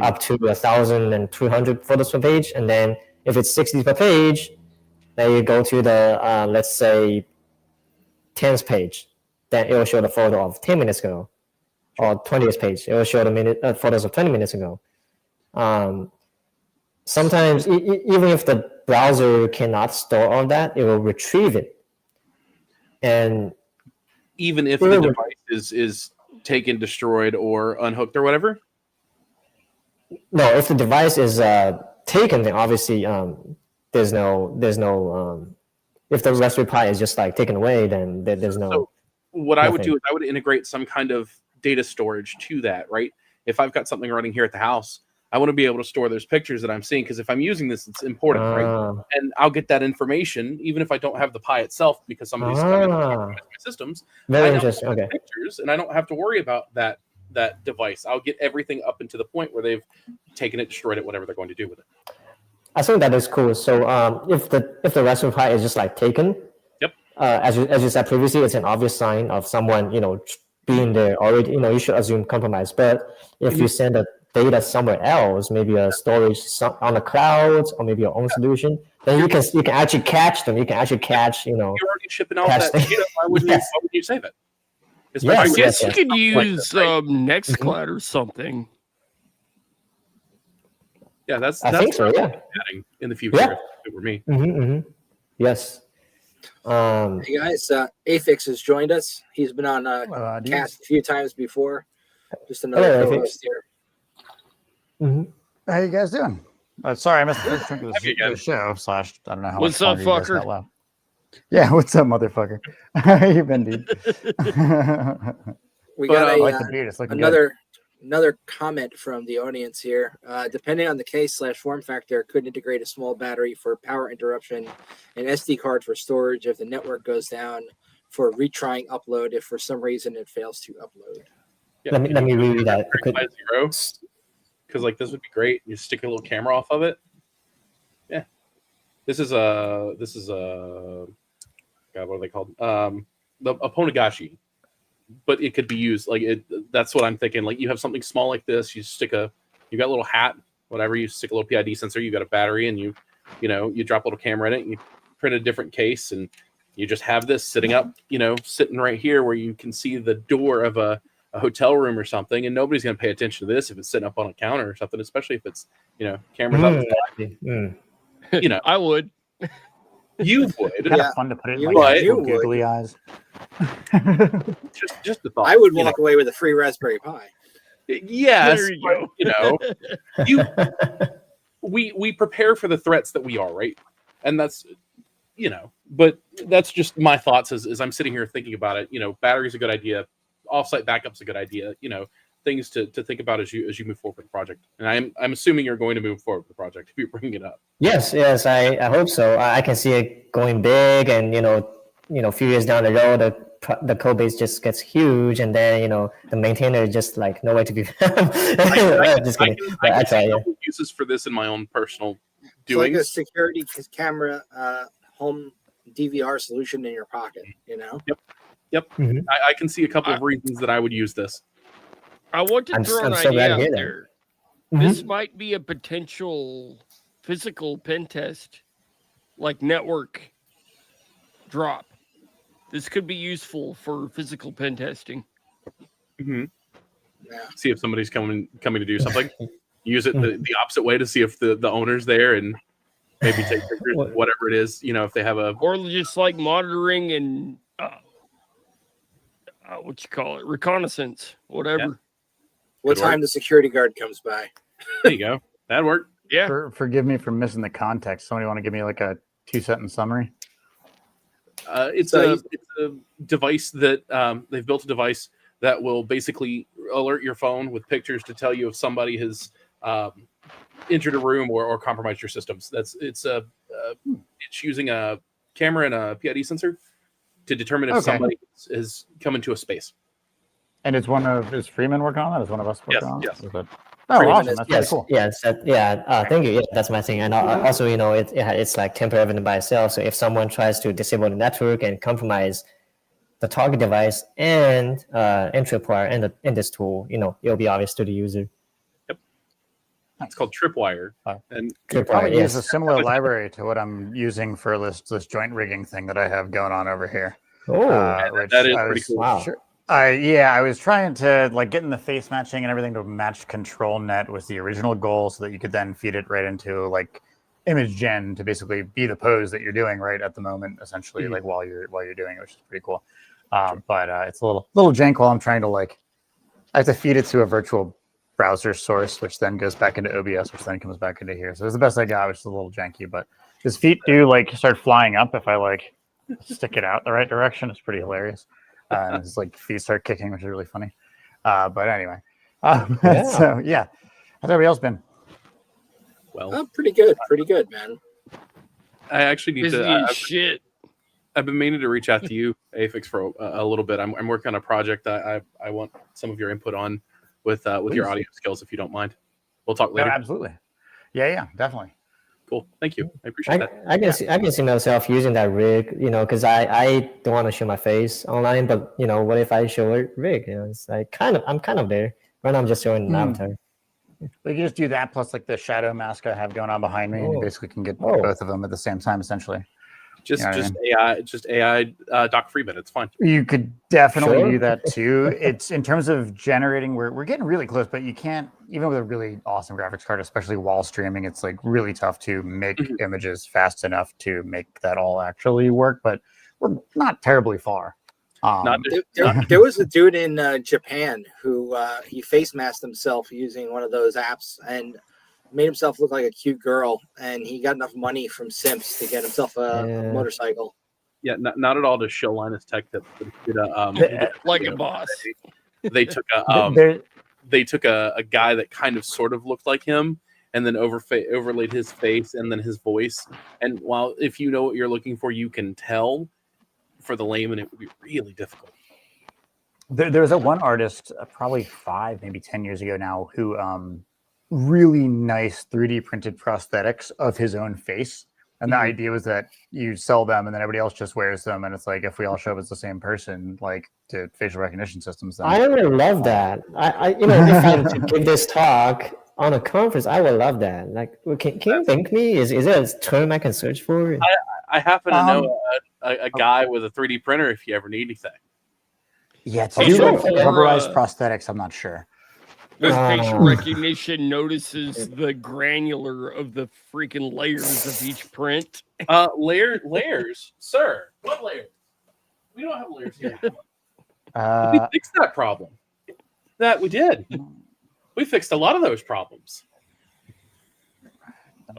up to 1,200 photos per page, and then if it's 60 per page, then you go to the let's say 10th page, then it will show the photo of 10 minutes ago, or 20th page, it will show the photos of 20 minutes ago. Sometimes even if the browser cannot store all that, it will retrieve it. And even if the device is taken, destroyed, or unhooked or whatever? No, if the device is taken, then obviously there's no if the Raspberry Pi is just like taken away, then there's no. So what I would do is I would integrate some kind of data storage to that, right? If I've got something running here at the house, I want to be able to store those pictures that I'm seeing, because if I'm using this, it's important, right? And I'll get that information even if I don't have the Pi itself, because somebody's coming to my systems. Very interesting. Okay. Pictures, and I don't have to worry about that device. I'll get everything up into the point where they've taken it, destroyed it, whatever they're going to do with it. I think that is cool. So if the Raspberry Pi is just like taken, yep. As you said previously, it's an obvious sign of someone being there already. You should assume compromise. But if you send the data somewhere else, maybe a storage on the cloud, or maybe your own solution, then you can actually catch them. You can actually catch. You're already shipping out that data. Why would you save it? I guess you could use Nextcloud or something. Yeah, that's I think so. Yeah, in the future, if it were me. Yes. Hey guys, Afix has joined us. He's been on cast a few times before. Just another co-host here. How you guys doing? Sorry, I missed the first chunk of the show. / I don't know how. What's up, fucker? Yeah, what's up, motherfucker? How you been, dude? We got another comment from the audience here. Depending on the case / form factor, could integrate a small battery for power interruption, an SD card for storage if the network goes down, for retrying upload if for some reason it fails to upload. Yeah, let me read that. Because like this would be great. You stick a little camera off of it. Yeah, this is a God, what are they called? A Ponagashi. But it could be used like it. That's what I'm thinking. Like you have something small like this, you got a little hat, whatever. You stick a little PID sensor. You got a battery, and you drop a little camera in it. And you print a different case, and you just have this sitting up, sitting right here where you can see the door of a hotel room or something, and nobody's going to pay attention to this if it's sitting up on a counter or something. Especially if it's cameras up. I would. You would. It's kind of fun to put it in like googly eyes. just the thought. I would walk away with a free Raspberry Pi. Yes, we prepare for the threats that we are, right? And that's but that's just my thoughts as I'm sitting here thinking about it. Battery's a good idea, offsite backup's a good idea. Things to think about as you move forward with the project. And I'm assuming you're going to move forward with the project if you're bringing it up. Yes, I hope so. I can see it going big, and a few years down the road, the code base just gets huge, and then the maintainer is just like nowhere to be found. Just kidding. I can see uses for this in my own personal doing. Like a security camera home DVR solution in your pocket. You know. Yep. Mhm. I can see a couple of reasons that I would use this. I want to throw an so glad idea to out hear that. there. Mhm. This might be a potential physical pen test, like network drop. This could be useful for physical pen testing. Mm-hmm. Yeah. See if somebody's coming to do something. Use it the opposite way to see if the owner's there and maybe take pictures of whatever it is. You know, if they have a Or just like monitoring and what you call it, reconnaissance, whatever. What Good time work. the security guard comes by? There you go. That'd work. Yeah. Forgive me for missing the context. Somebody want to give me like a 2-sentence summary? It's So a device that they've built a device that will basically alert your phone with pictures to tell you if somebody has entered a room or compromised your systems. It's using a camera and a PID sensor to determine if somebody has come into a space. And is Freeman working on that? Is one of us working on it? Yes. Is it- Oh, Freeman awesome. is- That's pretty Yes, cool. yes, thank you. Yeah, that's my thing. And also, it's like temporary evidence by itself. So if someone tries to disable the network and compromise the target device and entry wire in this tool, it'll be obvious to the user. It's called Tripwire. And Tripwire, Probably use yes. a similar library to what I'm using for this joint rigging thing that I have going on over here. Oh, Which that is I pretty was- cool. wow. I was trying to like getting the face matching and everything to match control net was the original goal, so that you could then feed it right into like image gen to basically be the pose that you're doing right at the moment, essentially, like while you're doing it, which is pretty cool. But it's a little jank while I'm trying to I have to feed it to a virtual browser source, which then goes back into OBS, which then comes back into here. So it's the best I got, which is a little janky. But his feet do start flying up if I stick it out the right direction. It's pretty hilarious. And his feet start kicking, which is really funny. But anyway, so yeah, how's everybody else been? well, Oh, pretty good, man. I actually need Busy to. as shit. I've been meaning to reach out to you, Afix, for a little bit. I'm working on a project that I want some of your input on with your audio skills, if you don't mind. We'll talk No, later. absolutely. Yeah, definitely. Cool. Thank you. I appreciate that. I can see myself using that rig, because I don't want to show my face online, but what if I show a rig? It's like I'm kind of there. Right now I'm just showing an avatar. We can just do that plus the shadow mask I have going on behind me, and you basically can get both of them at the same time, essentially. Just You know what just AI Doc Freeman. It's fine. You could definitely Sure. do that too. It's in terms of generating, we're getting really close, but you can't, even with a really awesome graphics card, especially while streaming, it's really tough to make images fast enough to make that all actually work. But we're not terribly far. There was a dude in Japan who he face masked himself using one of those apps and made himself look like a cute girl, and he got enough money from simps to get himself a motorcycle. Yeah, not at all to show Linus Tech that did Like a boss. They took a guy that kind of sort of looked like him, and then overlaid his face and then his voice. And while if you know what you're looking for, you can tell. For the layman, it would be really difficult. There was one artist, probably 5, maybe 10 years ago now, who really nice 3D printed prosthetics of his own face. And the idea was that you sell them and then everybody else just wears them. And it's if we all show up as the same person, to facial recognition systems. Then I would love that. If I were to give this talk on a conference, I would love that. Can you link me? Is there a term I can search for? I happen to know a guy with a 3D printer if you ever need anything. Yeah, to Oh, do sure. rubberized prosthetics, I'm not sure. With facial recognition notices the granular of the freaking layers of each print. Layers, sir. What layers? We don't have layers here. We fixed that problem. That we did. We fixed a lot of those problems.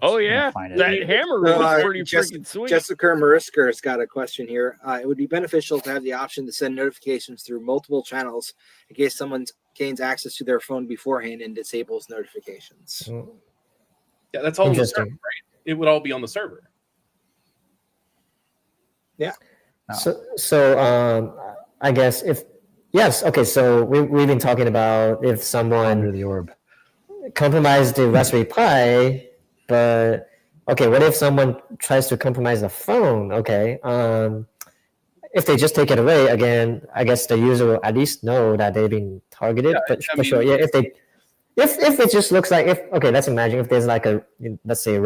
Oh yeah, that hammer was pretty freaking sweet. Jessica Mariska's got a question here. It would be beneficial to have the option to send notifications through multiple channels in case someone gains access to their phone beforehand and disables notifications. Yeah, that's all on the server, right? It would all be on the server. Yeah. So I guess okay. So we've been talking about if someone Under the orb compromised the Raspberry Pi, but okay, what if someone tries to compromise the phone? Okay, if they just take it away again, I guess the user will at least know that they've been targeted. Yeah, But I for sure, mean, yeah, if it just looks like if okay, let's imagine if there's like a let's say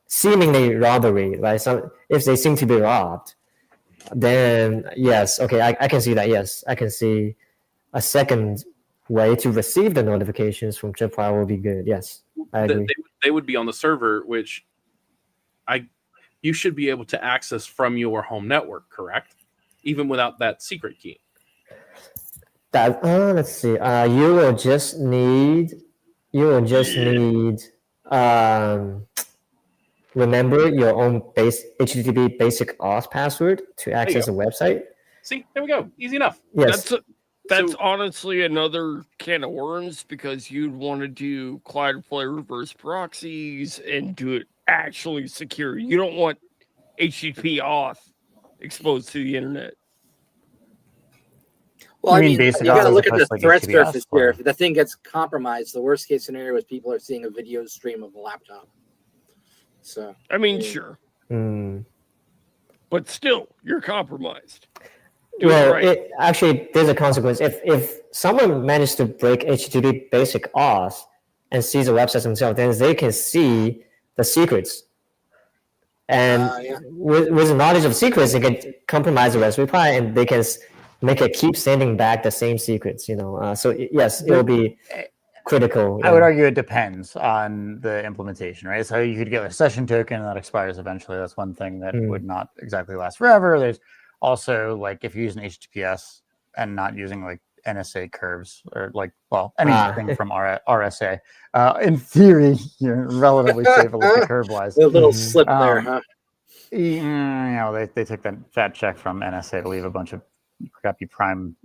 seemingly robbery, right? So if they seem to be robbed, then yes, okay, I can see that. Yes, I can see a second way to receive the notifications from Tripwire will be good. Yes, I agree. they would be on the server, which you should be able to access from your home network, correct? Even without that secret key. That let's see. You will just need remember your own HTTP basic auth password to access a website. See, there we go. Easy enough. Yes. That's honestly another can of worms because you'd want to do Cloudflare reverse proxies and do it actually secure. You don't want HTTP auth exposed to the internet. Well, You I mean mean, basic you got to auth look as at the opposed to, like, threat HTTPS, surface or- here. If the thing gets compromised, the worst case scenario is people are seeing a video stream of a laptop. So, I mean, sure, but still, you're compromised. Do it right. Actually, there's a consequence. If someone managed to break HTTP basic auth and sees the website themselves, then they can see the secrets. And with the knowledge of secrets, they can compromise the Raspberry Pi, and they can make it keep sending back the same secrets. So yes, it will be critical. I would argue it depends on the implementation, right? So you could get a session token and that expires eventually. That's one thing that would not exactly last forever. There's also, like, if you use an HTTPS and not using like NSA curves or like, well, anything from RSA, in theory, you're relatively safe curve wise. a little slip there, huh? They took that fat check from NSA to leave a bunch of crappy primes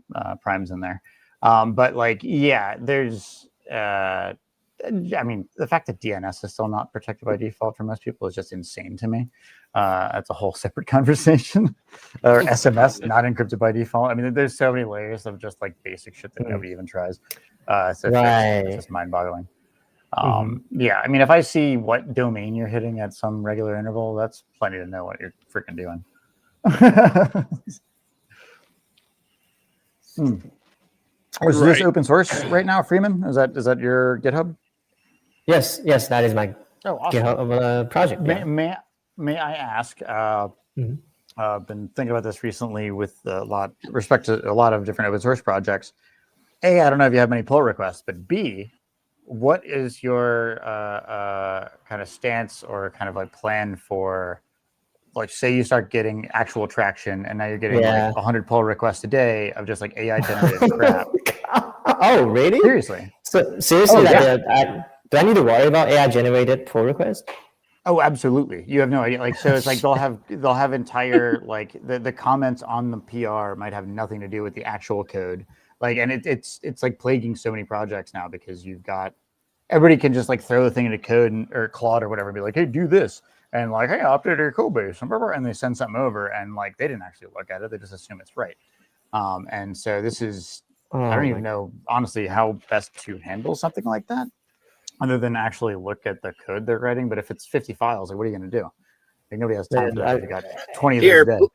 in there. But like, yeah, there's I mean, the fact that DNS is still not protected by default for most people is just insane to me. That's a whole separate conversation. Or SMS not encrypted by default. I mean, there's so many layers of just like basic shit that nobody even tries. So it's just mind-boggling. Yeah, I mean, if I see what domain you're hitting at some regular interval, that's plenty to know what you're freaking doing. Is this open source right now, Freeman? Is that your GitHub? Yes, that is my awesome. GitHub project. May I ask? I've been thinking about this recently with respect to a lot of different open source projects. A, I don't know if you have many pull requests, but B, what is your kind of stance or kind of like plan for, like, say you start getting actual traction and now you're getting like 100 pull requests a day of just like AI generated crap. Oh, really? Seriously? So seriously, do I need to worry about AI generated pull requests? Oh, absolutely. You have no idea. Like, so it's like they'll have entire like the comments on the PR might have nothing to do with the actual code. Like, and it's like plaguing so many projects now because you've got everybody can just like throw the thing into code or Claude or whatever and be like, hey, do this. And like, hey, update your code base, and they send something over, and like they didn't actually look at it; they just assume it's right. And so this is, I don't even know honestly how best to handle something like that, other than actually look at the code they're writing. But if it's 50 files, like, what are you going to do? Like, nobody has time for that. You got 20 of those a day.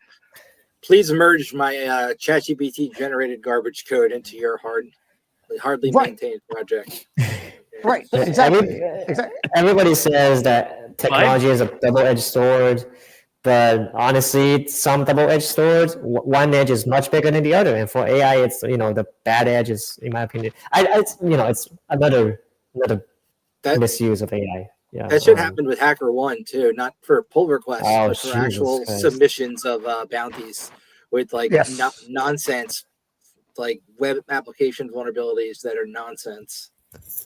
Please merge my ChatGPT generated garbage code into your hardly maintained project. Right, exactly. Everybody says that technology is a double-edged sword, but honestly, some double-edged swords, one edge is much bigger than the other. And for AI, it's the bad edge is, in my opinion, it's another misuse of AI. Yeah, that should happen with HackerOne too, not for pull requests, but for actual submissions of bounties with like nonsense, like web application vulnerabilities that are nonsense.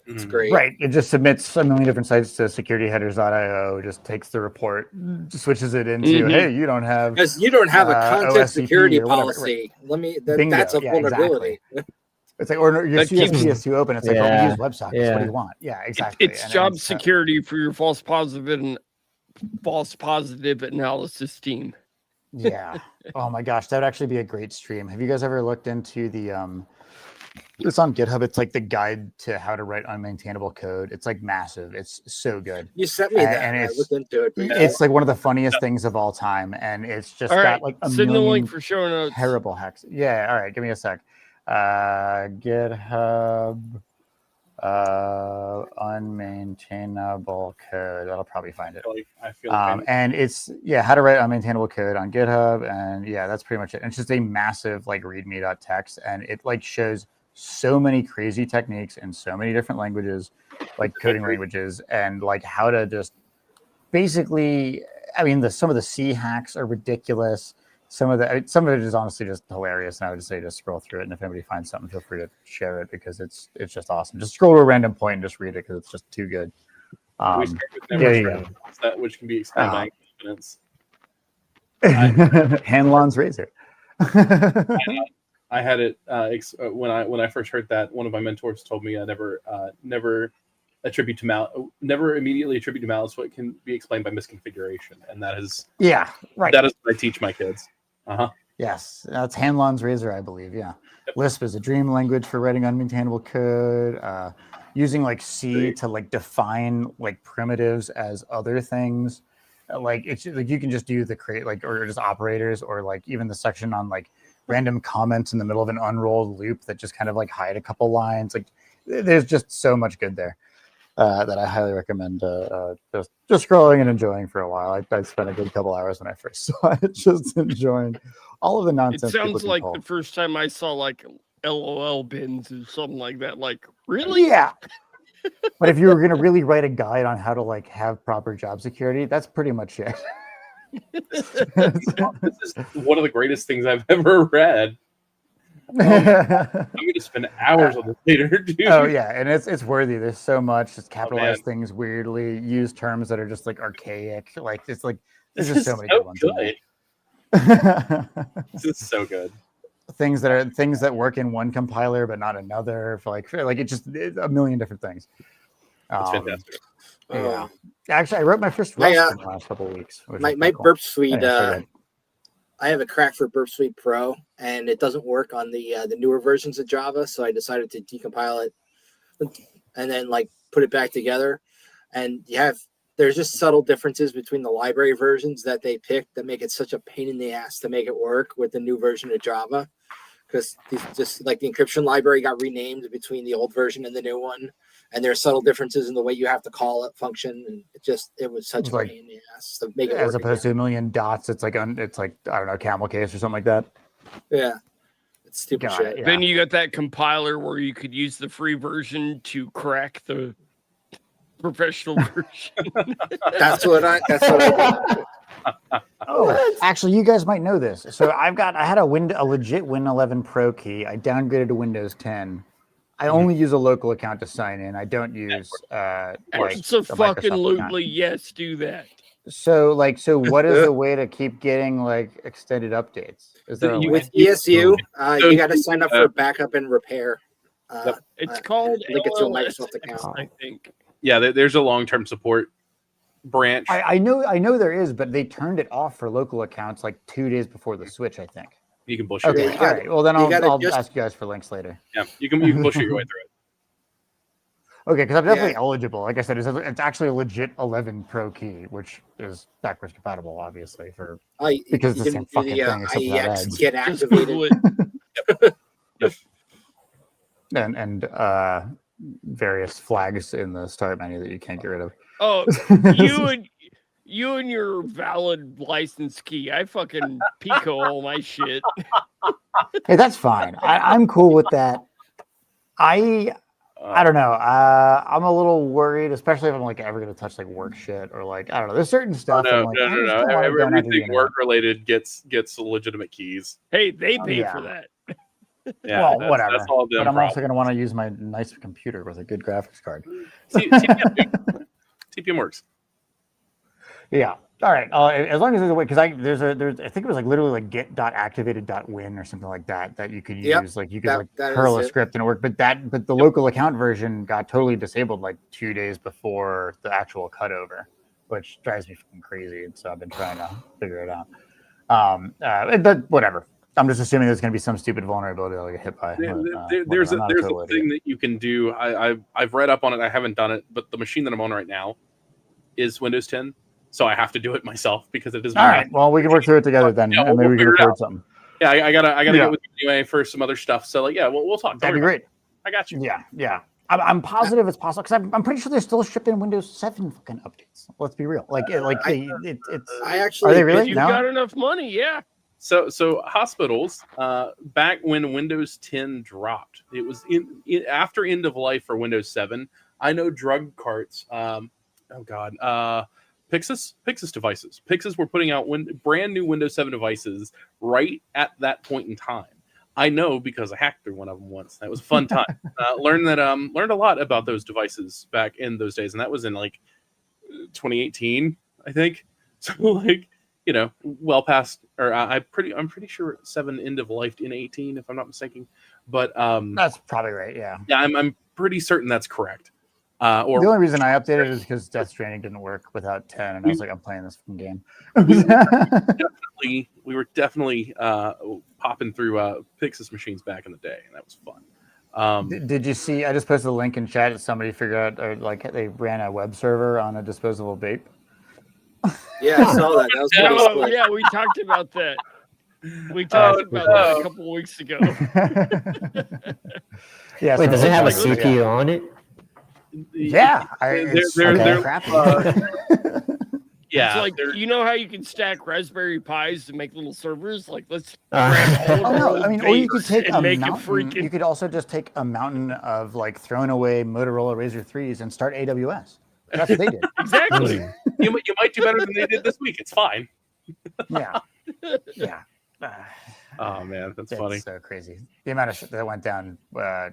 It's great. Right. It just submits a million different sites to securityheaders.io, just takes the report, switches it into, hey, you don't have a content security policy. Right. That's a vulnerability. Exactly. It's like, or your CSP is too open. It's like, we use WebSockets. Yeah. What do you want? Yeah, exactly. It's job security for your false positive analysis team. Yeah. Oh my gosh, that would actually be a great stream. Have you guys ever looked into the It's on GitHub. It's like the guide to how to write unmaintainable code. It's like massive. It's so good. You sent me that, and I it's looked into it. it's like one of the funniest things of all time, and it's just All got right, like a send the million link for show notes. terrible hacks. Yeah, all right, give me a sec. GitHub unmaintainable code. That'll probably find it. I feel like And it's how to write unmaintainable code on GitHub, and that's pretty much it. And it's just a massive like readme.txt, and it like shows so many crazy techniques in so many different languages, like coding languages, and like how to just basically. I mean, some of the C hacks are ridiculous. Some of it is honestly just hilarious, and I would just say just scroll through it. And if anybody finds something, feel free to share it because it's just awesome. Just scroll to a random point and just read it because it's just too good. we start with never strength, which can be explained by confidence. Hanlon's razor. I had it when I first heard that. One of my mentors told me I never immediately attribute to malice what can be explained by misconfiguration, and that is right. That is what I teach my kids. Yes, that's Hanlon's razor, I believe. Yeah, Yep. Lisp is a dream language for writing unmaintainable code. Using like C to like define like primitives as other things, like it's like you can just do the create like or just operators or like even the section on like random comments in the middle of an unrolled loop that just kind of like hide a couple lines. Like there's just so much good there. That I highly recommend just scrolling and enjoying for a while. I spent a good couple hours when I first saw it, just enjoying all of the nonsense. It sounds like the first time I saw like LOL bins or something like that. Like, really? Yeah. But if you were going to really write a guide on how to like have proper job security, that's pretty much it. This is one of the greatest things I've ever read. I'm going to spend hours on this later, dude. Oh yeah, and it's worthy. There's so much. Just capitalize things weirdly. Use terms that are just like archaic. Like it's like there's just so many good ones. This is so good. Things that work in one compiler but not another. For like it's a million different things. It's fantastic. Yeah. Actually, I wrote my first Rust in the last couple of weeks. My Burp Suite. I have a crack for Burp Suite Pro, and it doesn't work on the newer versions of Java. So I decided to decompile it and then like put it back together. And there's just subtle differences between the library versions that they picked that make it such a pain in the ass to make it work with the new version of Java. Because just like the encryption library got renamed between the old version and the new one. And there are subtle differences in the way you have to call it function. And it was such a pain in the ass to make it work. As opposed to a million dots, it's like I don't know, camel case or something like that. Yeah. It's stupid shit. Yeah. Then you got that compiler where you could use the free version to crack the professional version. That's what I did. Oh, actually, you guys might know this. So I had a legit Win 11 Pro key. I downgraded to Windows 10. I only use a local account to sign in. I don't use Absolutely, yes, do that. So what is the way to keep getting like extended updates? Is there with ESU? You got to sign up for backup and repair. It's called link it to a Microsoft account. I think. Yeah, there's a long-term support branch. I know there is, but they turned it off for local accounts like 2 days before the switch, I think. You can bullshit. Okay, all right. Well, then I'll ask you guys for links later. Yeah, you can bullshit your way through it. Okay, because I'm definitely eligible. Like I said, it's actually a legit 11 Pro key, which is backwards compatible, obviously, because it's the same fucking thing. IEX get activated. And various flags in the start menu that you can't get rid of. Oh, you and your valid license key. I fucking Pico all my shit. Hey, that's fine. I'm cool with that. I don't know. I'm a little worried, especially if I'm like ever gonna touch like work shit or like I don't know. There's certain stuff. No. Everything work related gets legitimate keys. Hey, they pay for that. Yeah, well, whatever. That's all but I'm also gonna want to use my nice computer with a good graphics card. TPM works. Yeah. All right. As long as there's a way, because I think it was like literally like get.activated.win or something like that you could use. Yep. Like you could curl a script and it worked. But the local account version got totally disabled like 2 days before the actual cutover, which drives me fucking crazy. And so I've been trying to figure it out. But whatever. I'm just assuming there's going to be some stupid vulnerability that I'll get hit by. There's a thing that you can do. I've read up on it. I haven't done it, but the machine that I'm on right now is Windows 10, so I have to do it myself because it is. All right. Well, we can work through it together then, and maybe we can record something. Yeah, I gotta get with you anyway for some other stuff. So like, yeah, we'll talk. That'd be great. I got you. Yeah. I'm positive it's possible because I'm pretty sure they're still shipping Windows 7 fucking updates. Let's be real. It's. I actually. Are they really? You've got enough money, yeah. So hospitals, back when Windows 10 dropped, it was after end of life for Windows 7. I know drug carts. Pixis devices. Pixis were putting out brand new Windows 7 devices right at that point in time. I know because I hacked through one of them once. That was a fun time. Learned a lot about those devices back in those days, and that was in like 2018, I think. So like, well past, or I'm pretty sure 7 end of life in 18, if I'm not mistaken. But that's probably right. Yeah. Yeah, I'm pretty certain that's correct. The only reason I updated it is because Death Stranding didn't work without 10, and I was like, I'm playing this from game. We were definitely popping through Pixis machines back in the day, and that was fun. Did you see? I just posted a link in chat that somebody figured out, or like they ran a web server on a disposable vape. Yeah, I saw that. That was pretty slick. Yeah, we talked about that. We talked about that a couple of weeks ago. Yeah. Wait, does it have a CPU on it? Yeah, they're crappy. Yeah, it's like you know how you can stack Raspberry Pis to make little servers. Like let's. Or you could take a make mountain. You could also just take a mountain of like thrown away Motorola Razr 3s and start AWS. That's what they did. Exactly. You might do better than they did this week. It's fine. Yeah. Oh man, that's funny. So crazy. The amount of shit that went down. I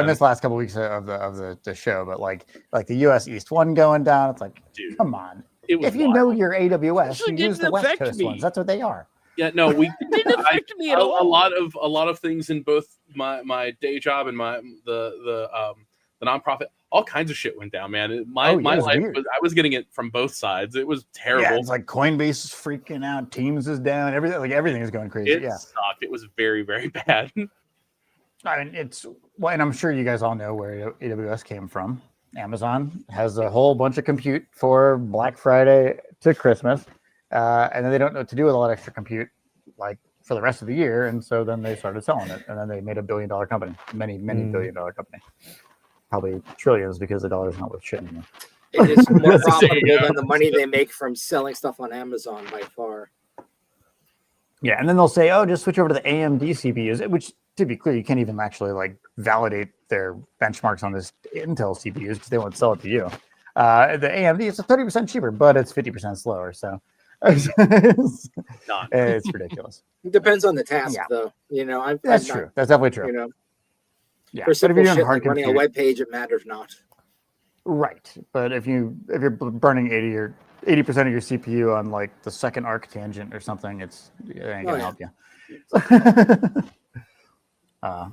missed the last couple of weeks of the show, but like the US East one going down. It's like, dude, come on. If you know your AWS, you use the West Coast ones. That's what they are. Yeah, no, it didn't affect me at all. A lot of things in both my day job and the nonprofit. All kinds of shit went down, man. My life I was getting it from both sides. It was terrible. Yeah, it's like Coinbase is freaking out, Teams is down, everything is going crazy. It sucked. It was very, very bad. I mean, and I'm sure you guys all know where AWS came from. Amazon has a whole bunch of compute for Black Friday to Christmas, and then they don't know what to do with all that extra compute, like for the rest of the year. And so then they started selling it, and then they made a billion-dollar company, many billion-dollar company. Probably trillions because the dollar's not worth shit anymore. It is more profitable than the money they make from selling stuff on Amazon by far. Yeah, and then they'll say, "Oh, just switch over to the AMD CPUs," which, to be clear, you can't even actually like validate their benchmarks on this Intel CPUs because they won't sell it to you. The AMD is 30% cheaper, but it's 50% slower. So it's ridiculous. It depends on the task, though. That's true. That's definitely true. Yeah, for simple shit like running a web page, it matters not. Right, but if you're burning 80% of your CPU on like the second arc tangent or something, it ain't gonna help you.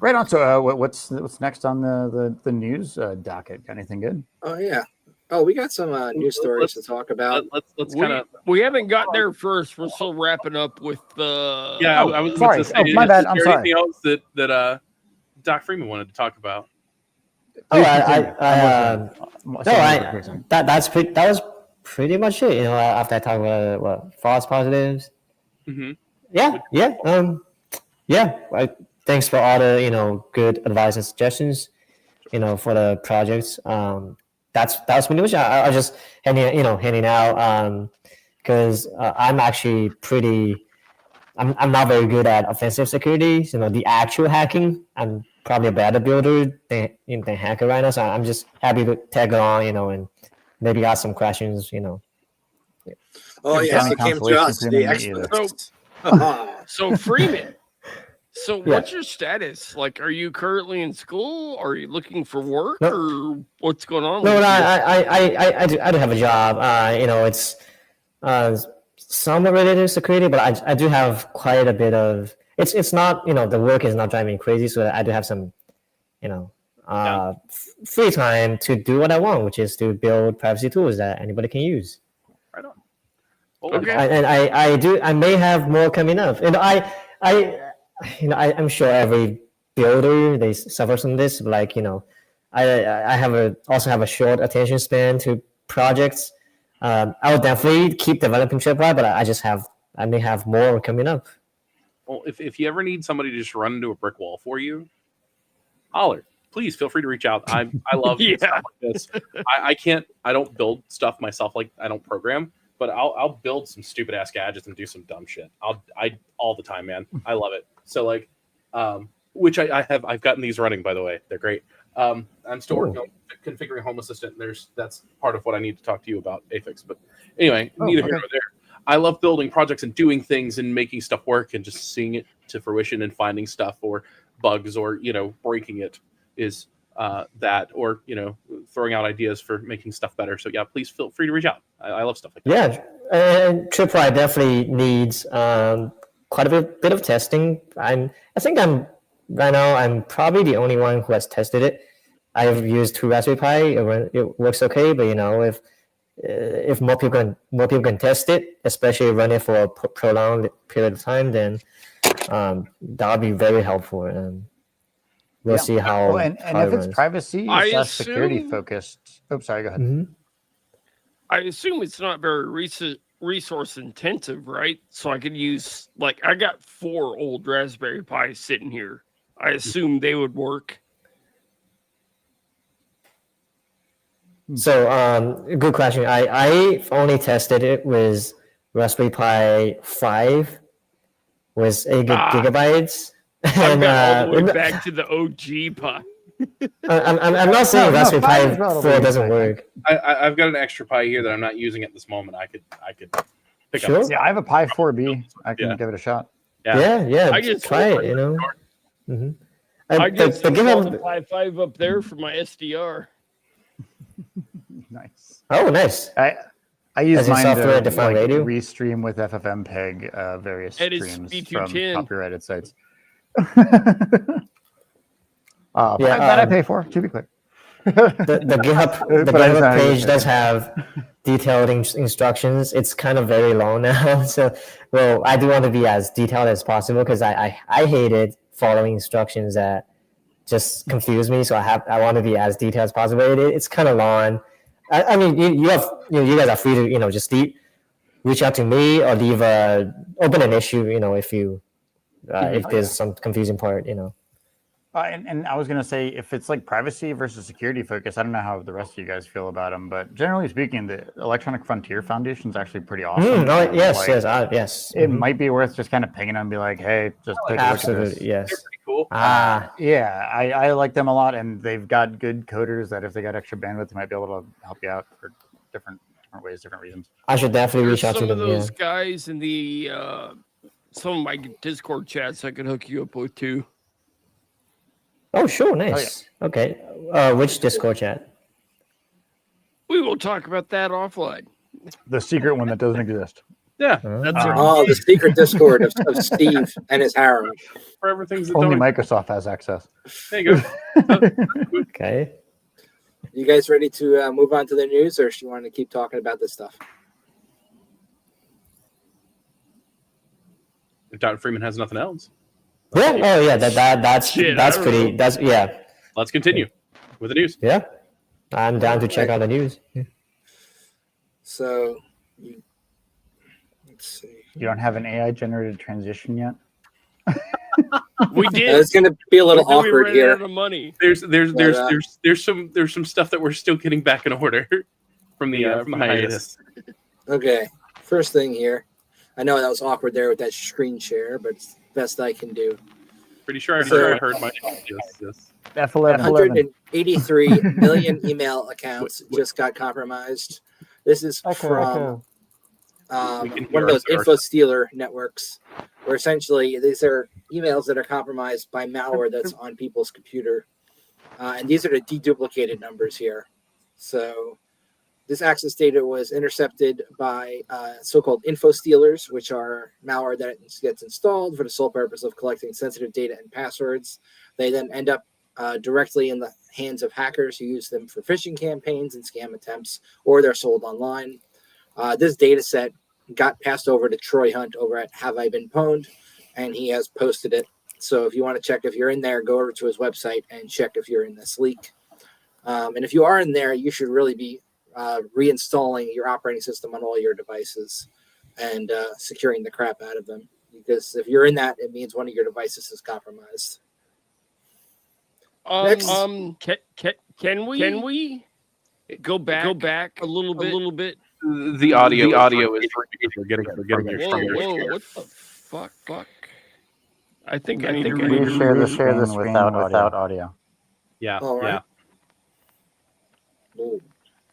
Right on. So, what's next on the news docket? Got anything good? Oh yeah. Oh, we got some news stories to talk about. Let's kind of. We haven't got there first. We're still wrapping up with the. Yeah, I was sorry. My bad. I'm sorry. Anything else that Doc Freeman wanted to talk about? That was pretty much it. After I talk about false positives. Mm-hmm. Thanks for all the good advice and suggestions. For the projects. That's pretty much. I was just handing out because I'm actually I'm not very good at offensive security. The actual hacking, I'm probably a better builder than hacker right now. So I'm just happy to tag along, and maybe ask some questions, Oh yes, it came to us, the experts. So Freeman. So what's your status? Like, are you currently in school? Are you looking for work, or what's going on? No, I do have a job. It's somewhat related to security, but I do have quite a bit of. It's not the work is not driving me crazy, so I do have some free time to do what I want, which is to build privacy tools that anybody can use. Right on. Okay. And I may have more coming up. I'm sure every builder they suffer from this. Like I also have a short attention span to projects. I will definitely keep developing Tripwire, but I may have more coming up. Well, if you ever need somebody to just run into a brick wall for you, holler. Please feel free to reach out. I love stuff like this. I don't build stuff myself. Like I don't program, but I'll build some stupid ass gadgets and do some dumb shit. I all the time, man. I love it. So like, which I've gotten these running, by the way. They're great. I'm still working on configuring Home Assistant. That's part of what I need to talk to you about, Afix. But anyway, neither here nor there. I love building projects and doing things and making stuff work and just seeing it to fruition and finding stuff or bugs or breaking it is that, or throwing out ideas for making stuff better. So yeah, please feel free to reach out. I love stuff like that. Yeah, and Tripwire definitely needs quite a bit of testing. I think I'm probably the only one who has tested it. I've used 2 Raspberry Pi. It works okay, but if more people can test it, especially run it for a prolonged period of time, then that'll be very helpful. And we'll see how. And if it's privacy / security focused. Oh, sorry. Go ahead. Mm-hmm. I assume it's not very resource intensive, right? So I could use I got 4 old Raspberry Pis sitting here. I assume they would work. So, good question. I only tested it with Raspberry Pi 5 with 8 gigabytes. I'm all the way back to the OG Pi. I'm not saying Raspberry Pi 4 doesn't work. I've got an extra Pi here that I'm not using at this moment. I could pick up. Yeah, I have a Pi 4B. I can give it a shot. Yeah. I just try it. Mm-hmm. I just installed the Pi 5 up there for my SDR. Nice. Oh, nice. I use mine to radio? restream with FFmpeg various streams from copyrighted sites. That I pay for, to be clear. The GitHub page does have detailed instructions. It's kind of very long now, so I do want to be as detailed as possible because I hated following instructions that just confuse me. So I want to be as detailed as possible. It's kind of long. I mean, you guys are free to just reach out to me or open an issue. If there's some confusing part. And I was going to say, if it's like privacy versus security focus, I don't know how the rest of you guys feel about them, but generally speaking, the Electronic Frontier Foundation is actually pretty awesome. Yes. It might be worth just kind of pinging them and be like, hey, just take a look at this. Yes. They're pretty cool. Yeah, I like them a lot, and they've got good coders that if they got extra bandwidth, they might be able to help you out for different ways, different reasons. I should definitely reach out to them. Some of those guys in the some of my Discord chats I could hook you up with too. Oh, sure. Nice. Oh, yeah. Okay. Which Discord chat? We will talk about that offline. The secret one that doesn't exist. Yeah. That's the secret Discord of Steve and his harem. For everything's only Microsoft has access. There you go. Okay. You guys ready to move on to the news, or do you want to keep talking about this stuff? If Dr. Freeman has nothing else. Yeah. Oh, yeah. That's pretty. That's yeah. Let's continue with the news. Yeah, I'm down to check out the news. Yeah. So, let's see. You don't have an AI generated transition yet? We did. It's going to be a little awkward here. Out of money. There's some stuff that we're still getting back in order from the hiatus. Okay. First thing here. I know that was awkward there with that screen share, but it's the best I can do. Pretty sure I heard my yes. F11. 183 million email accounts just got compromised. This is from one of those info stealer networks, where essentially these are emails that are compromised by malware that's on people's computer. And these are the deduplicated numbers here. So this access data was intercepted by so-called info stealers, which are malware that gets installed for the sole purpose of collecting sensitive data and passwords. They then end up directly in the hands of hackers who use them for phishing campaigns and scam attempts, or they're sold online. This data set got passed over to Troy Hunt over at Have I Been Pwned, and he has posted it So if you want to check if you're in there, go over to his website and check if you're in this leak. And if you are in there, you should really be reinstalling your operating system on all your devices and securing the crap out of them. Because if you're in that, it means one of your devices is compromised. Next. Can we go back a little bit? The audio is we're getting Whoa, what the fuck? I think I need to share the screen without audio. Yeah, All right.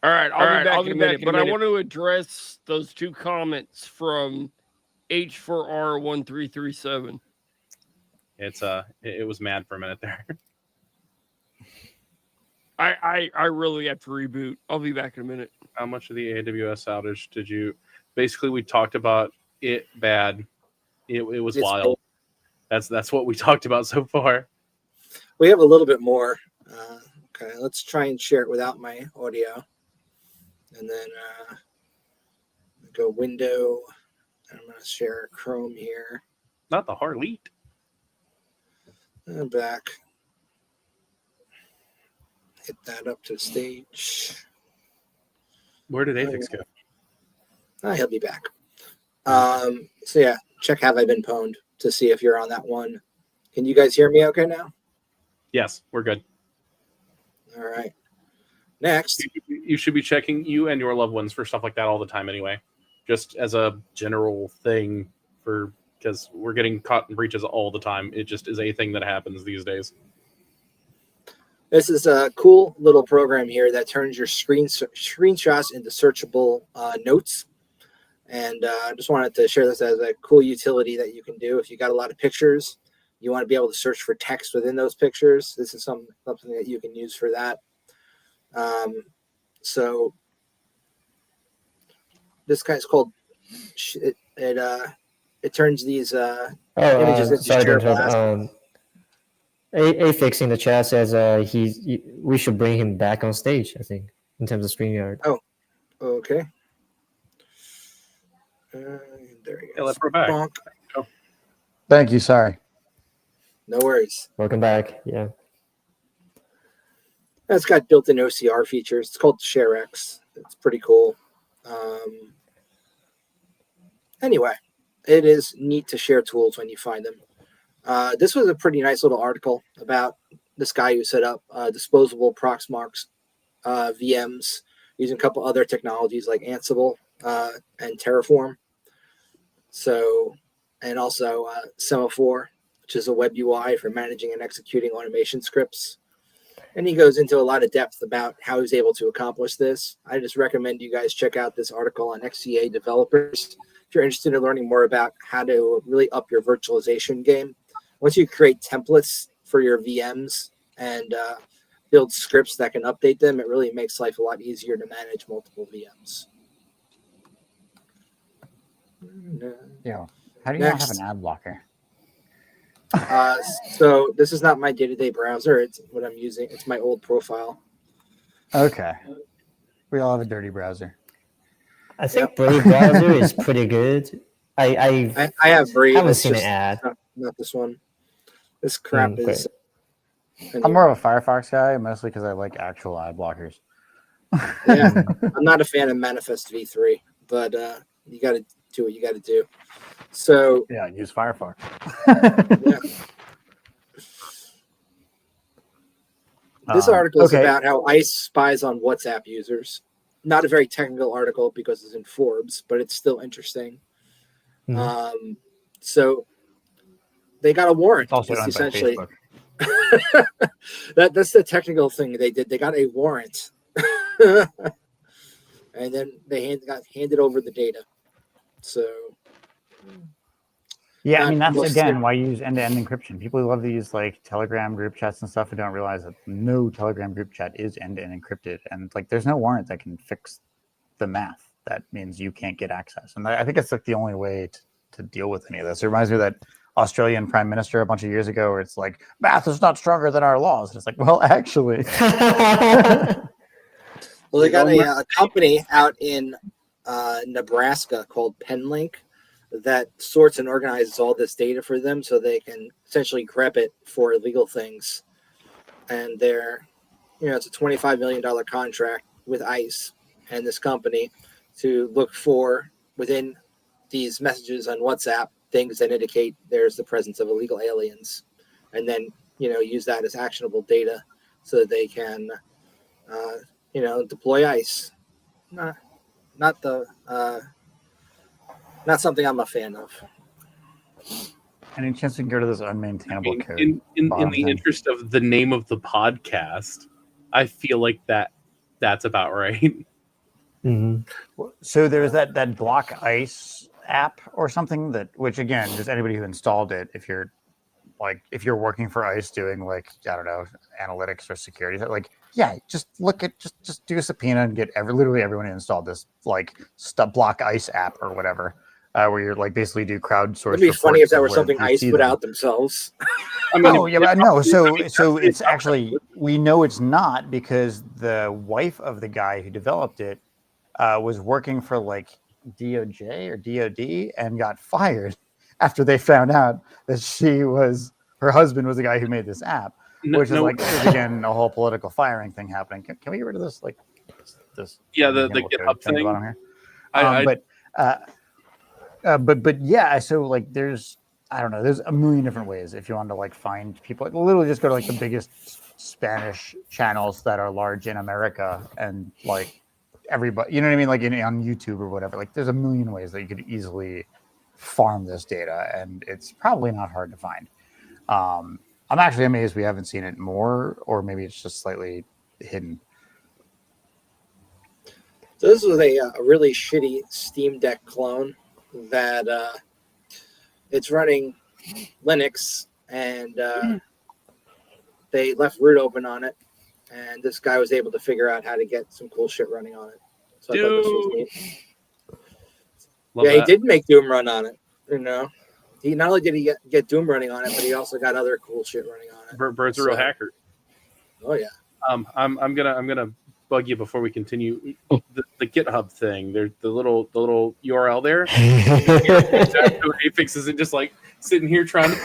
All right, I'll be back in a minute, but I want to address those two comments from H4R1337. It was mad for a minute there. I really have to reboot. I'll be back in a minute. How much of the AWS outage did you? Basically, we talked about it bad. It was wild. That's what we talked about so far. We have a little bit more. Okay, let's try and share it without my audio. And then go window. And I'm going to share Chrome here. Not the Harleet. And back. Hit that up to the stage. Where did Apex go? He'll be back. So yeah, check Have I Been Pwned to see if you're on that one. Can you guys hear me okay now? Yes, we're good. All right. Next. You should be checking you and your loved ones for stuff like that all the time anyway. Just as a general thing because we're getting caught in breaches all the time. It just is a thing that happens these days. This is a cool little program here that turns your screenshots into searchable notes. And I just wanted to share this as a cool utility that you can do. If you got a lot of pictures, you want to be able to search for text within those pictures. This is something that you can use for that. So this guy's called, it turns these images into shareable. Afix in the chat says we should bring him back on stage, I think, in terms of StreamYard. Oh, okay. There he goes. Let's go back. Bonk. Thank you. Sorry. No worries. Welcome back. Yeah. It's got built-in OCR features. It's called ShareX. It's pretty cool. Anyway, it is neat to share tools when you find them. This was a pretty nice little article about this guy who set up disposable Proxmox VMs using a couple other technologies like Ansible and Terraform. So, and also Semaphore, which is a web UI for managing and executing automation scripts. And he goes into a lot of depth about how he's able to accomplish this. I just recommend you guys check out this article on XCA Developers if you're interested in learning more about how to really up your virtualization game. Once you create templates for your VMs and build scripts that can update them, it really makes life a lot easier to manage multiple VMs. Yeah. How do you not have an ad blocker? So this is not my day-to-day browser. It's what I'm using. It's my old profile. Okay. We all have a dirty browser. I think Brave browser is pretty good. I have Brave. haven't seen an ad. Not this one. This crap is. Anyway. I'm more of a Firefox guy, mostly because I like actual ad blockers. Yeah, I'm not a fan of Manifest v3, but you got to do what you got to do. So yeah, use Firefox. Yeah. This article is about how ICE spies on WhatsApp users. Not a very technical article because it's in Forbes, but it's still interesting. Mm-hmm. So they got a warrant. It's also essentially. That's the technical thing they did. They got a warrant, and then they got handed over the data. So. Yeah, I mean, that's again why you use end-to-end encryption. People who love to use like Telegram group chats and stuff who don't realize that no Telegram group chat is end-to-end encrypted. And like, there's no warrant that can fix the math. That means you can't get access. And I think it's like the only way to deal with any of this. It reminds me of that Australian prime minister a bunch of years ago where it's like, math is not stronger than our laws. And it's like, well, actually. Well, they got a company out in Nebraska called Penlink. that sorts and organizes all this data for them so they can essentially grep it for illegal things. And it's a $25 million contract with ICE and this company to look for within these messages on WhatsApp things that indicate there's the presence of illegal aliens, and then use that as actionable data so that they can deploy ICE. Not something I'm a fan of. Any chance we can go to this unmaintainable code? In the interest of the name of the podcast, I feel like that's about right. Mm-hmm. So there's that Block Ice app or something which again, just anybody who installed it, if you're working for ICE doing I don't know, analytics or security, just do a subpoena and get literally everyone who installed this Block Ice app or whatever. Where you're basically do crowdsource. It'd be funny if that were something ICE put out themselves. But no. So it's actually, we know it's not, because the wife of the guy who developed it was working for DOJ or DOD and got fired after they found out that her husband was the guy who made this app, which is again a whole political firing thing happening. Can we get rid of this? This the GitHub thing. But yeah, so there's, I don't know, there's a million different ways if you want to find people. Literally just go to the biggest Spanish channels that are large in America and everybody, you know what I mean, on YouTube or whatever. There's a million ways that you could easily farm this data, and it's probably not hard to find. I'm actually amazed we haven't seen it more, or maybe it's just slightly hidden. So this was a really shitty Steam Deck clone that it's running Linux, and they left root open on it, and this guy was able to figure out how to get some cool shit running on it. So I thought this was neat. He did make Doom run on it. He not only did he get Doom running on it, but he also got other cool shit running on it. Bird's a real hacker. Oh yeah. I'm gonna bug you before we continue. The GitHub thing. There's the little URL there. Aphex isn't just sitting here trying to.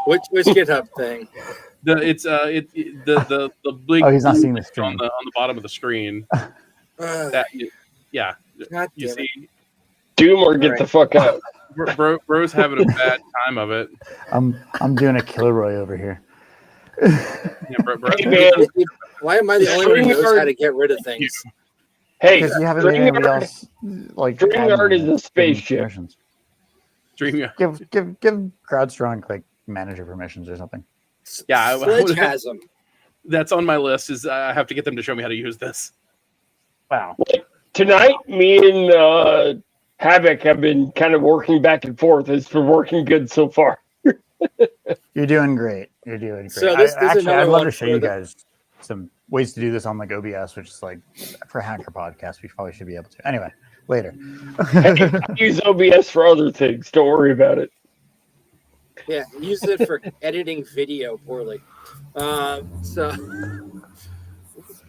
Which GitHub thing? The big. Oh, he's not seeing the screen on the bottom of the screen. You see. Doom or get the fuck out. Bro's having a bad time of it. I'm doing a Kilroy over here. Hey, man. Why am I the only one who knows how to get rid of things? Hey, because you haven't made anybody else StreamYard is a spaceship. StreamYard. Give CrowdStrong manager permissions or something. Yeah, Sledge has them. That's on my list. Is I have to get them to show me how to use this. Wow. Tonight, me and Havoc have been kind of working back and forth. It's been working good so far. You're doing great. So this is I'd love to show you guys some ways to do this on OBS, which is for hacker podcast. We probably should be able to. Anyway, later. I use OBS for other things. Don't worry about it. Yeah, use it for editing video poorly. So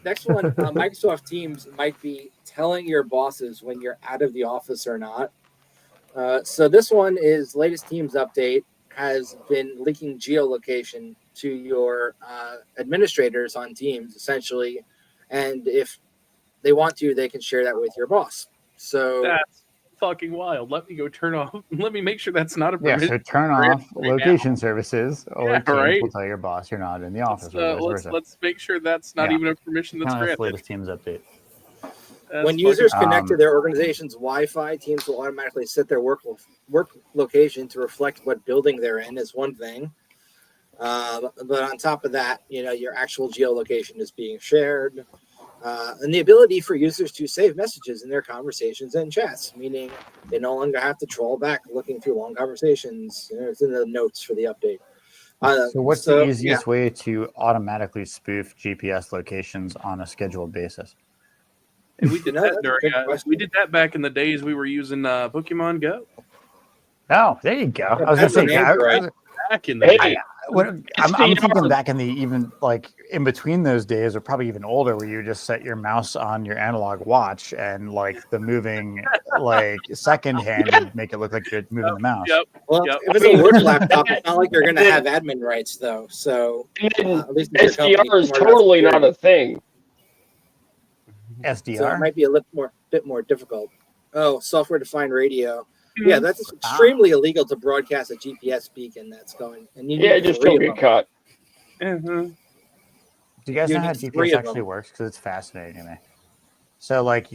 next one, Microsoft Teams might be telling your bosses when you're out of the office or not. So this one is latest Teams update has been leaking geolocation to your administrators on Teams, essentially. And if they want to, they can share that with your boss. So that's fucking wild. Let me go turn off. Let me make sure that's not a permission. Yeah, so turn off location services, or right. will tell your boss you're not in the office. Let's make sure that's not even a permission that's granted. Latest Teams update. When users connect to their organization's Wi-Fi, Teams will automatically set their work location to reflect what building they're in is one thing. But on top of that, your actual geolocation is being shared. And the ability for users to save messages in their conversations and chats, meaning they no longer have to troll back looking through long conversations. It's in the notes for the update. So what's the easiest way to automatically spoof GPS locations on a scheduled basis? And we did that we did that back in the days we were using Pokemon Go. Oh, there you go. I was going to say, back in the day. I'm thinking back in the even like in between those days, or probably even older, where you just set your mouse on your analog watch and like the moving like second hand would make it look like you're moving the mouse. Yep. Well, Yep. if it's a work laptop, it's not like you're going to have admin rights, though. So at least if your company's SDR is smart about totally not security. a thing. So it SDR. might be a bit more difficult. Oh, software-defined radio. Hmm. Yeah, that's extremely illegal to broadcast a GPS beacon that's going. And you need Just 3 don't of get them. caught. Mhm. Do you guys You know how need 3 GPS of actually them. works? Because it's fascinating to me. So like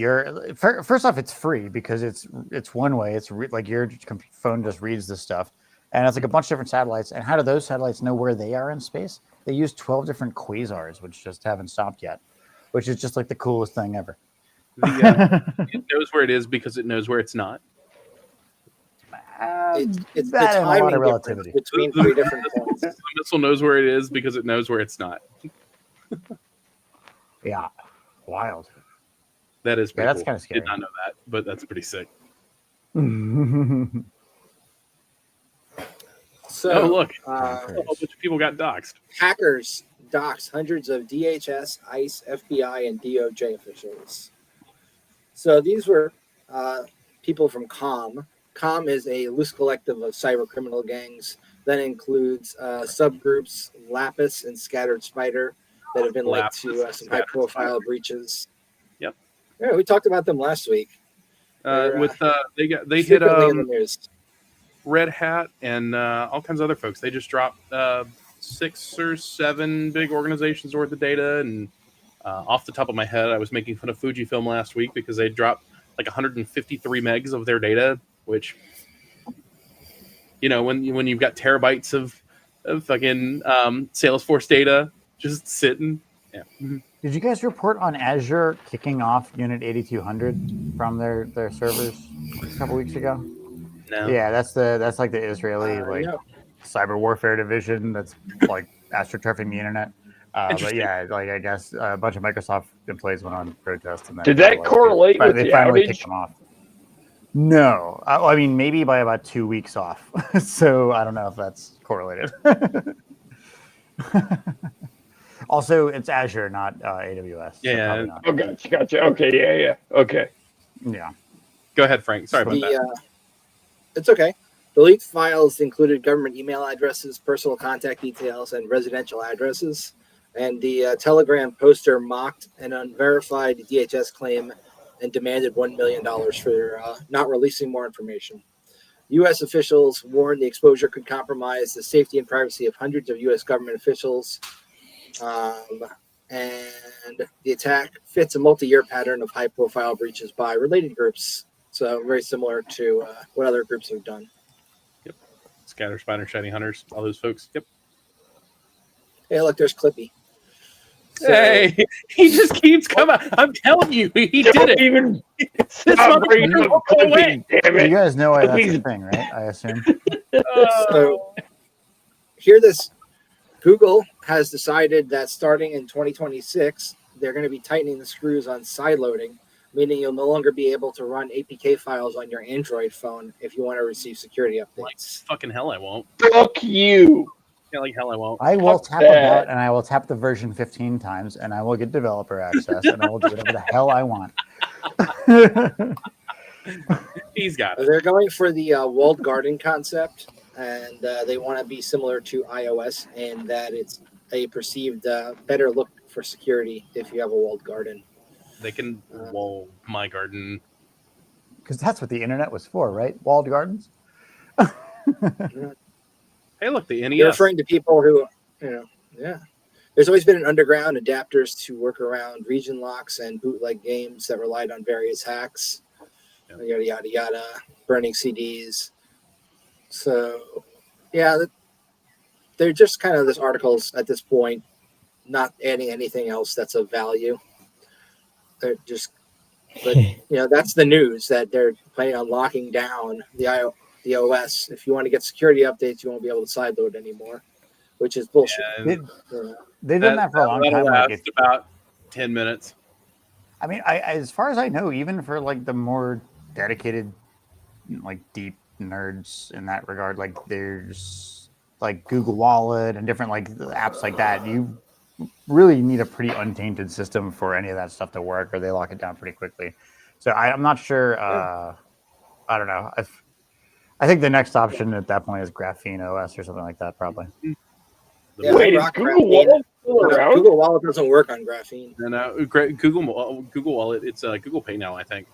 first off, it's free because it's one way. It's like your phone just reads this stuff, and it's like a bunch of different satellites. And how do those satellites know where they are in space? They use 12 different quasars, which just haven't stopped yet, which is just like the coolest thing ever. It knows where it is because it knows where it's not. It's the that and a lot timing of difference relativity. between 3 different points. The missile knows where it is because it knows where it's not. Yeah, wild. That is pretty Yeah, that's cool. kind of scary. Did not know that, but that's pretty sick. So, Oh, look. A uh, whole bunch of people got doxxed. hackers doxed hundreds of DHS, ICE, FBI, and DOJ officials. So these were people from COM. COM is a loose collective of cyber criminal gangs that includes subgroups Lapis and Scattered Spider that have been linked to Lapis, some Scattered high-profile Spider. breaches. Yep. Yeah, we talked about them last week. They're, They hit frequently in the news. Red Hat and all kinds of other folks. They just dropped 6 or 7 big organizations worth of data. And off the top of my head, I was making fun of Fujifilm last week because they dropped like 153 megs of their data, which, you know, when you've got terabytes of fucking Salesforce data just sitting. Yeah. Did you guys report on Azure kicking off Unit 8200 from their servers a couple weeks ago? No. Yeah, that's like the Israeli No. cyber warfare division that's like astroturfing the internet. But Interesting. yeah, like I guess a bunch of Microsoft employees went on protest and then Did that correlate with they the finally outage? kicked them off. No, I mean maybe by about 2 weeks off. So I don't know if that's correlated. Also, it's Azure, not AWS. So Yeah. probably not. Oh, gotcha. Okay, yeah. Okay. Yeah. Go ahead, Frank. Sorry about that. It's okay. The leaked files included government email addresses, personal contact details, and residential addresses. And the Telegram poster mocked an unverified DHS claim and demanded $1 million for not releasing more information. U.S. officials warned the exposure could compromise the safety and privacy of hundreds of U.S. government officials. And the attack fits a multi-year pattern of high-profile breaches by related groups. So very similar to what other groups have done. Yep. Scatter Spider, Shiny Hunters, all those folks. Yep. Hey, look, there's Clippy. So, Hey, he just keeps coming. I'm telling you, he did it. Even This stop bringing motherfucker up won't go away. Clippy, damn You it. guys know why that's a Please. thing, right? I assume. So hear this. Google has decided that starting in 2026, they're going to be tightening the screws on sideloading, meaning you'll no longer be able to run APK files on your Android phone if you want to receive security Like updates. fucking hell, I won't. Fuck you. Yeah, like hell, I won't. I will Fuck tap that. about and I will tap the version 15 times and I will get developer access and I will do whatever the hell I want. He's got it. They're going for the walled garden concept, and they want to be similar to iOS in that it's a perceived better look for security if you have a walled garden. They can wall my garden. Because that's what the internet was for, right? Walled gardens? Hey, look, the NES. You're referring to people who, yeah. There's always been an underground adapters to work around region locks and bootleg games that relied on various hacks, yada, yada, yada, burning CDs. So, yeah, they're just kind of this articles at this point, not adding anything else that's of value. They're just, but that's the news that they're planning on locking down the OS. If you want to get security updates, you won't be able to sideload anymore, which is bullshit. They've done that for a long time. Last Like about 10 minutes. I mean, as far as I know, even for like the more dedicated, like deep nerds in that regard, like there's like Google Wallet and different like apps like that, you really need a pretty untainted system for any of that stuff to work, or they lock it down pretty quickly. So I'm not sure. I don't know. I think the next option at that point is Graphene OS or something like that, probably. Yeah, Wait, I is rock Google Graphene. Wallet still around? Google Wallet doesn't work on Graphene. And Google Wallet, it's Google Pay now, I think.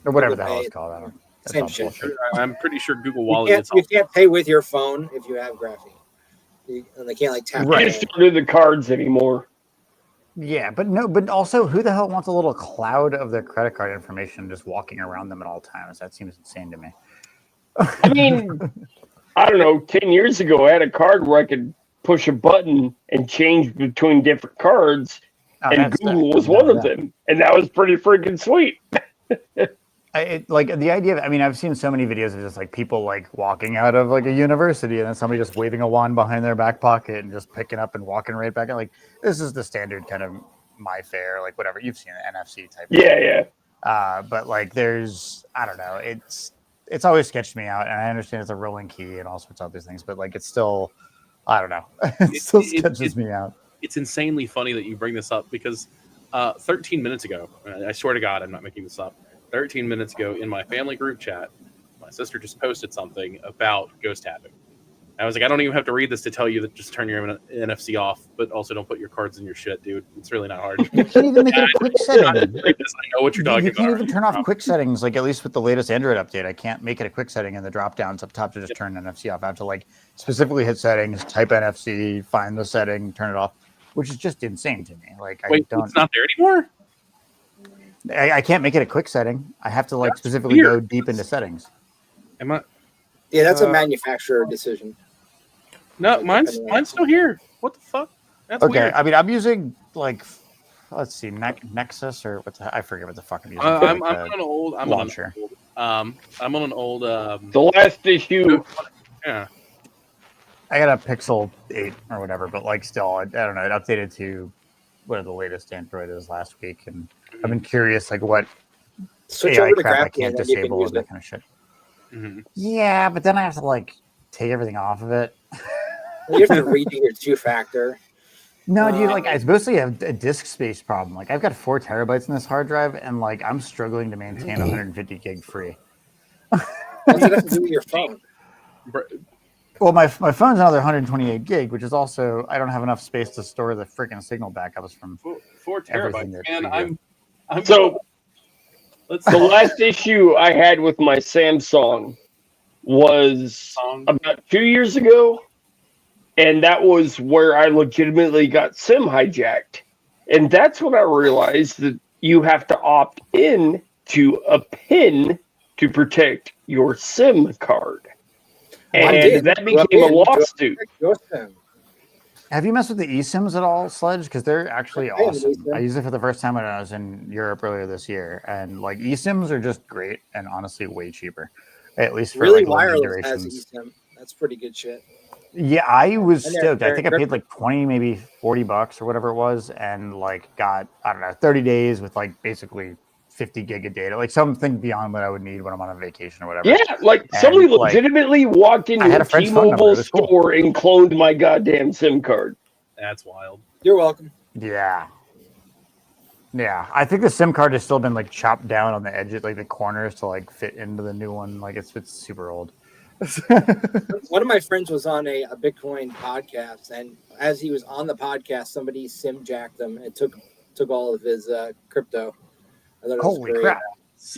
Or whatever Google the hell Pay, it's called. I don't know. That's same all shit. bullshit. I'm pretty sure Google You Wallet can't, itself. you can't pay with your phone if you have Graphene. And they can't like tap. You Right. just don't do the cards anymore. Yeah, but also, who the hell wants a little cloud of their credit card information just walking around them at all times? That seems insane to me. I mean, I don't know. 10 years ago, I had a card where I could push a button and change between different cards, and Google was one of them, and that was pretty freaking sweet. Like the idea of, I mean, I've seen so many videos of just like people like walking out of like a university and then somebody just waving a wand behind their back pocket and just picking up and walking right back. Like, this is the standard kind of my fare, like whatever you've seen, NFC type. Yeah. But like, there's, I don't know, it's always sketched me out, and I understand it's a rolling key and all sorts of other things, but like, it's still, I don't know, it still sketches me out. It's insanely funny that you bring this up because 13 minutes ago, I swear to God, I'm not making this up. 13 minutes ago in my family group chat, my sister just posted something about ghost tapping. I was like, I don't even have to read this to tell you that just turn your NFC off, but also don't put your cards in your shit, dude. It's really not hard. You can't even make it a quick setting. I know what you're talking about. You can't even turn off quick settings, like at least with the latest Android update. I can't make it a quick setting in the drop downs up top to just turn NFC off. I have to like specifically hit settings, type NFC, find the setting, turn it off, which is just insane to me. Like, wait, it's not there anymore? I can't make it a quick setting. I have to like specifically go deep into settings. Am I? Yeah, that's a manufacturer decision. No, mine's still here. What the fuck? That's okay, weird. I mean, I'm using like, let's see, Nexus or I forget what the fuck I'm using. I'm on an old launcher. I'm on an old. The last issue. Yeah. I got a Pixel 8 or whatever, but like still, I don't know. It updated to whatever the latest Android is last week, and I've been curious like what Switch AI over to crap I Graphene can't and you can disable use and that it. kind of shit. Mm-hmm. Yeah, but then I have to like take everything off of it. You have to redo your two-factor. No, dude, like it's mostly a disk space problem. Like I've got 4 terabytes in this hard drive, and like I'm struggling to maintain 150 gig free. What's it have to do with your phone? Well, my phone's another 128 gig, which is also I don't have enough space to store the freaking signal backups from 4 everything terabytes. that Man, I'm So the last issue I had with my Samsung was about 2 years ago, and that was where I legitimately got SIM hijacked. And that's when I realized that you have to opt in to a PIN to protect your SIM card. And that became a lawsuit. Have you messed with the eSIMs at all, Sledge? Because they're actually awesome. I used it for the first time when I was in Europe earlier this year, and like eSIMs are just great and honestly way cheaper, at least for Really like long wireless has durations. eSIM. That's pretty good shit. Yeah, I was And stoked. I they're think I paid like 20, maybe $40 or whatever it was, and like got, I don't know, 30 days with like basically 50 gig of data, like something beyond what I would need when I'm on a vacation or whatever. Yeah, like And, somebody like, legitimately walked into I had a a friend's phone number. T-Mobile It was cool. store and cloned my goddamn SIM card. That's wild. You're welcome. Yeah. I think the SIM card has still been like chopped down on the edges, like the corners to like fit into the new one. Like it's super old. One of my friends was on a Bitcoin podcast, and as he was on the podcast, somebody SIM jacked him and took all of his crypto. I thought it was Holy great. crap.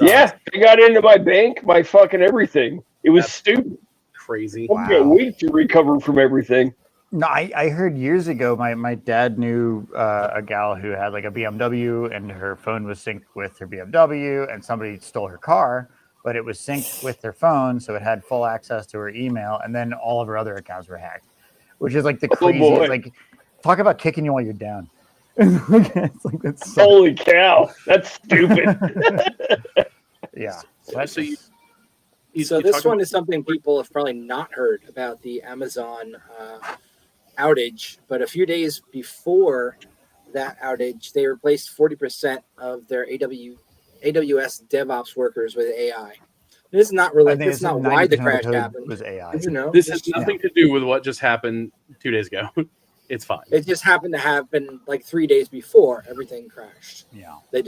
Yeah, they got into my bank, my fucking everything. It was stupid. Crazy. It took me a week to recover from everything. No, I heard years ago, my dad knew a gal who had like a BMW and her phone was synced with her BMW, and somebody stole her car, but it was synced with their phone, so it had full access to her email, and then all of her other accounts were hacked, which is like the craziest. Like, talk about kicking you while you're down. It's like that's so... Holy cow, that's stupid. Yeah. So this one is something people have probably not heard about, the Amazon outage. But a few days before that outage, they replaced 40% of their AWS DevOps workers with AI. It's not I really. think It's not why the 90% of crash code happened. was AI. You know, This has nothing to do with what just happened 2 days ago. It's fine. it just happened to happen like 3 days before everything crashed. Yeah. They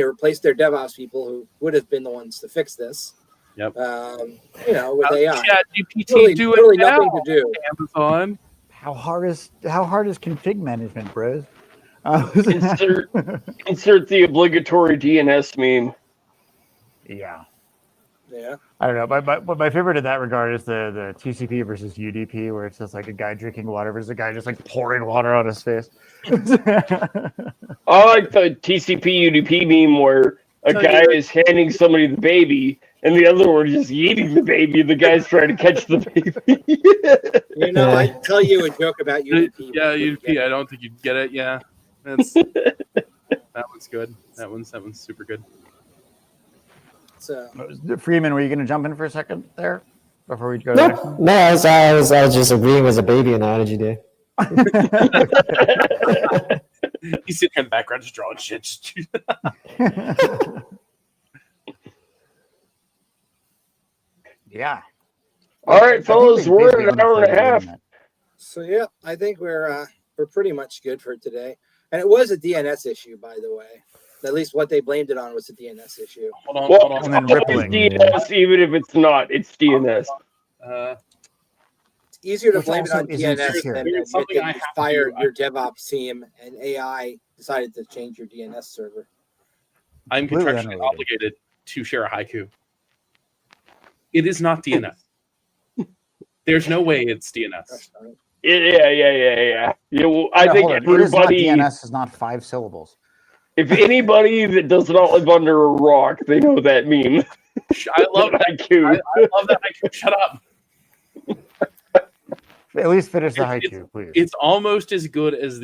replaced their DevOps people who would have been the ones to fix this. Yep. With AI. ChatGPT Really, do really it now, nothing to do. Amazon. How hard is config management, bros? Insert the obligatory DNS meme. Yeah. Yeah. I don't know. But my favorite in that regard is the TCP versus UDP, where it's just like a guy drinking water versus a guy just like pouring water on his face. I like the TCP UDP meme where a guy is handing somebody the baby and the other one is just eating the baby and the guy's trying to catch the baby. I tell you a joke about UDP. Yeah, UDP. I don't think you'd get it. Yeah, that one's good. That one's super good. So, Freeman, were you going to jump in for a second there before we go to No, the next one? no, I was just agreeing with the baby analogy there. He's sitting in the background just drawing shit. Yeah. All right, fellas, we're at an hour and a half. So yeah, I think we're pretty much good for today. And it was a DNS issue, by the way. At least what they blamed it on was a DNS issue. Hold on. And then rippling. DNS, even if it's not, it's DNS. It's easier to Which blame it also on isn't DNS secure. than There's admit something that I you have to fired do. your DevOps team and AI decided to change your DNS server. I'm Completely contractually unrelated. obligated to share a haiku. It is not DNS. There's no way it's DNS. Yeah. Well, I think Hold on. It is not everybody, DNS is not 5 syllables. if anybody that does not live under a rock, they know that meme. I love that. IQ. I love that haiku. Shut up. At least finish the haiku, please. It's almost as good as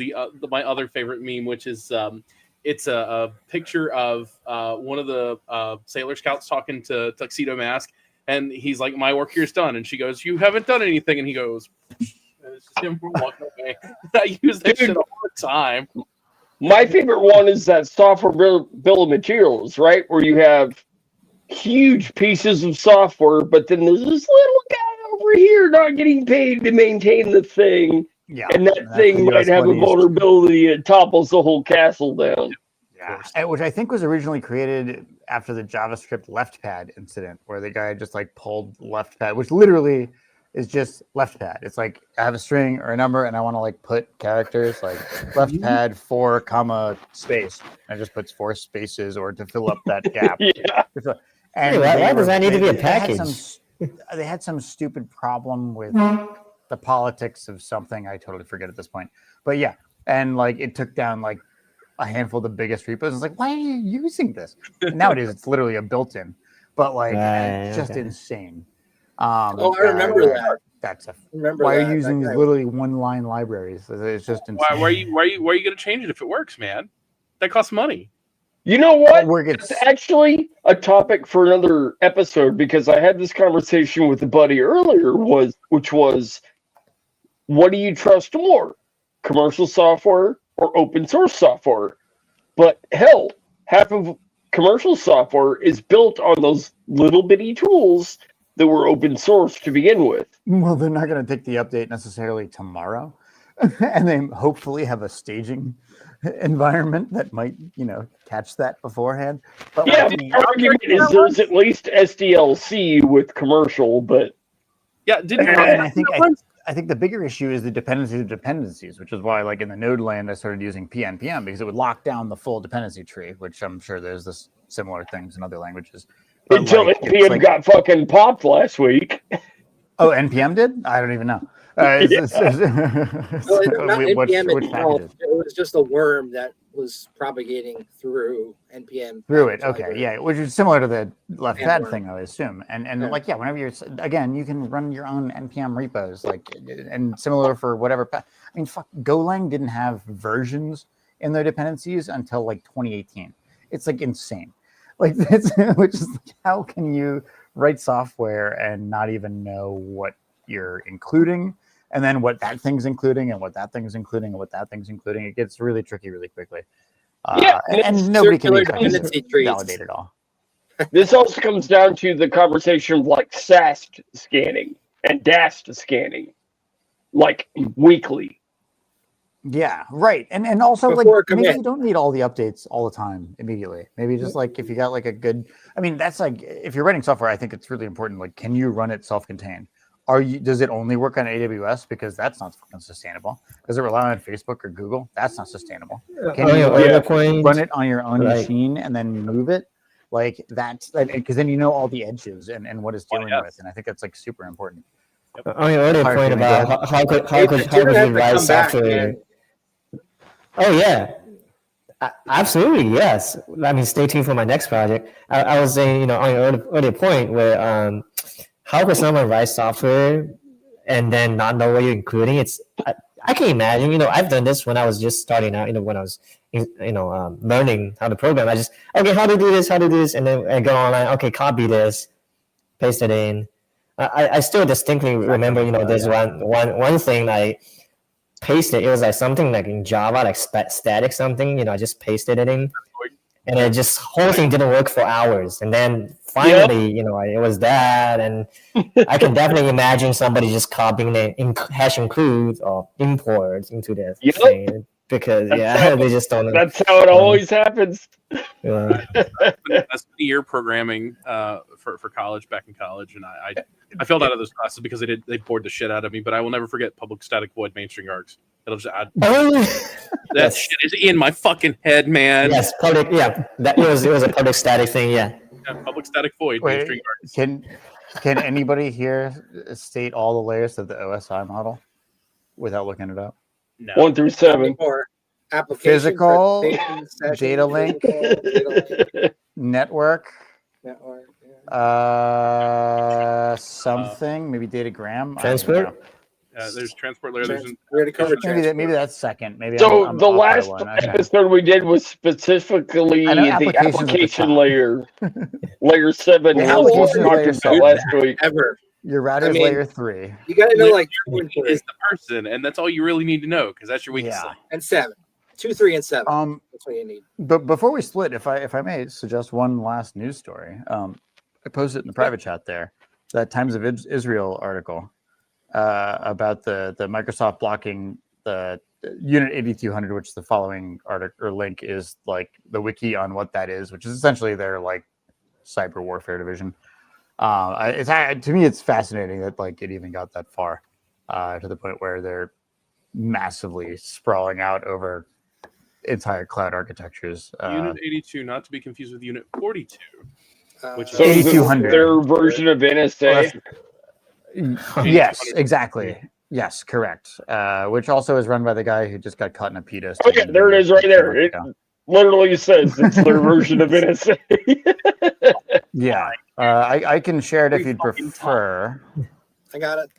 my other favorite meme, which is it's a picture of one of the Sailor Scouts talking to Tuxedo Mask, and he's like, "My work here's done," and she goes, "You haven't done anything," and he goes, and it's just him walking away. I use that shit all the time. My favorite one is that software bill of materials, right? Where you have huge pieces of software, but then there's this little guy over here not getting paid to maintain the thing. Yeah. And that thing might have a vulnerability and it topples the whole castle down. Yeah. Which I think was originally created after the JavaScript left pad incident, where the guy just like pulled left pad, which literally is just left pad. It's like I have a string or a number and I want to like put characters like left pad 4, comma space. And it just puts 4 spaces or to fill up that gap. Yeah. And Why does that need to be a package? They had some stupid problem with the politics of something. I totally forget at this point. But yeah, and like it took down like a handful of the biggest repos. It's like, why are you using this? And nowadays, it's literally a built-in. But like, it's just insane. I remember that. That's Remember why that. are you using these literally one-line libraries? It's just insane. Why are you going to change it if it works, man? That costs money. You know what? Where It's actually a topic for another episode because I had this conversation with a buddy earlier, which was, what do you trust more, commercial software or open source software? But hell, half of commercial software is built on those little bitty tools that were open source to begin with. Well, they're not going to take the update necessarily tomorrow, and they hopefully have a staging environment that might, catch that beforehand. But yeah, the argument is there's at least SDLC with commercial, but yeah, and I think the bigger issue is the dependencies of dependencies, which is why, like in the node land, I started using PNPM because it would lock down the full dependency tree, which I'm sure there's this similar things in other languages. But until NPM got fucking popped last week. Oh, NPM did? I don't even know. Not NPM itself. It was just a worm that was propagating through NPM. Through it, okay, yeah, which is similar to the left pad thing, I would assume. And whenever you're, again, you can run your own NPM repos, and similar for whatever. I mean, Golang didn't have versions in their dependencies until 2018. It's insane. Which is how can you write software and not even know what you're including, and then what that thing's including, and what that thing's including, and what that thing's including? It gets really tricky really quickly. And nobody can validate it all. This also comes down to the conversation of like SAST scanning and DAST scanning, like weekly. Yeah, right. And also like Before a maybe commit. you don't need all the updates all the time immediately. Maybe just like if you got like a good, I mean, that's like if you're writing software, I think it's really important. Like, can you run it self-contained? Does it only work on AWS? Because that's not fucking sustainable. Does it rely on Facebook or Google? That's not sustainable. Can On you your like, other point, run it on your own like, machine and then move it? Like that's because then you know all the edges and what it's dealing with. And I think that's like super important. on your earlier Sorry, point Freeman, go about Hey, how you're could gonna you have to write come back, software? man. Oh yeah, absolutely yes. I mean, stay tuned for my next project. I was saying, on your earlier point where how could someone write software and then not know what you're including? I can imagine. I've done this when I was just starting out. When I was learning how to program. I just how to do this, and then I go online. Okay, copy this, paste it in. I still distinctly remember. There's one thing I pasted. It was like something like in Java, like static something. I just pasted it in, and it just whole thing didn't work for hours. And then finally, it was that, and I can definitely imagine somebody just copying it in hash include or import into the thing because they just don't know. That's how it always happens. Yeah. I spent a year programming for college, back in college, and I failed out of those classes because they bored the shit out of me. But I will never forget public static void main string args. It'll just add that shit is in my fucking head, man. Yes, public. Yeah, it was a public static thing. Yeah. Public static void main string args. Can anybody here state all the layers of the OSI model without looking it up? No. 1 through 7. Application, Physical, presentation, session, data link, network, something, maybe datagram, transport. There's transport layer. We already covered maybe that's second. Maybe So I'm the off by last one. Okay. episode we did was specifically I know the applications at the application top. layer, layer 7. The What we application talked layer about 7. last week. ever. Your router is layer 3. You got to know like 2 and 3 is the person, and that's all you really need to know because that's your weakest link. and 7. 2, 3, and 7. That's what you need. But before we split, if I may suggest one last news story, I posted it in the private chat there. That Times of Israel article about the Microsoft blocking the Unit 8200, which the following article or link is like the wiki on what that is, which is essentially their like cyber warfare division. To me, it's fascinating that like it even got that far to the point where they're massively sprawling out over entire cloud architectures. Unit 82, not to be confused with Unit 42, which So is 8200. Their version of NSA. Yes, exactly. Yes, correct. Which also is run by the guy who just got caught in a PETA. Okay, there it is right there. It literally says it's their version of NSA. Yeah. I can share it if you'd prefer. I got it.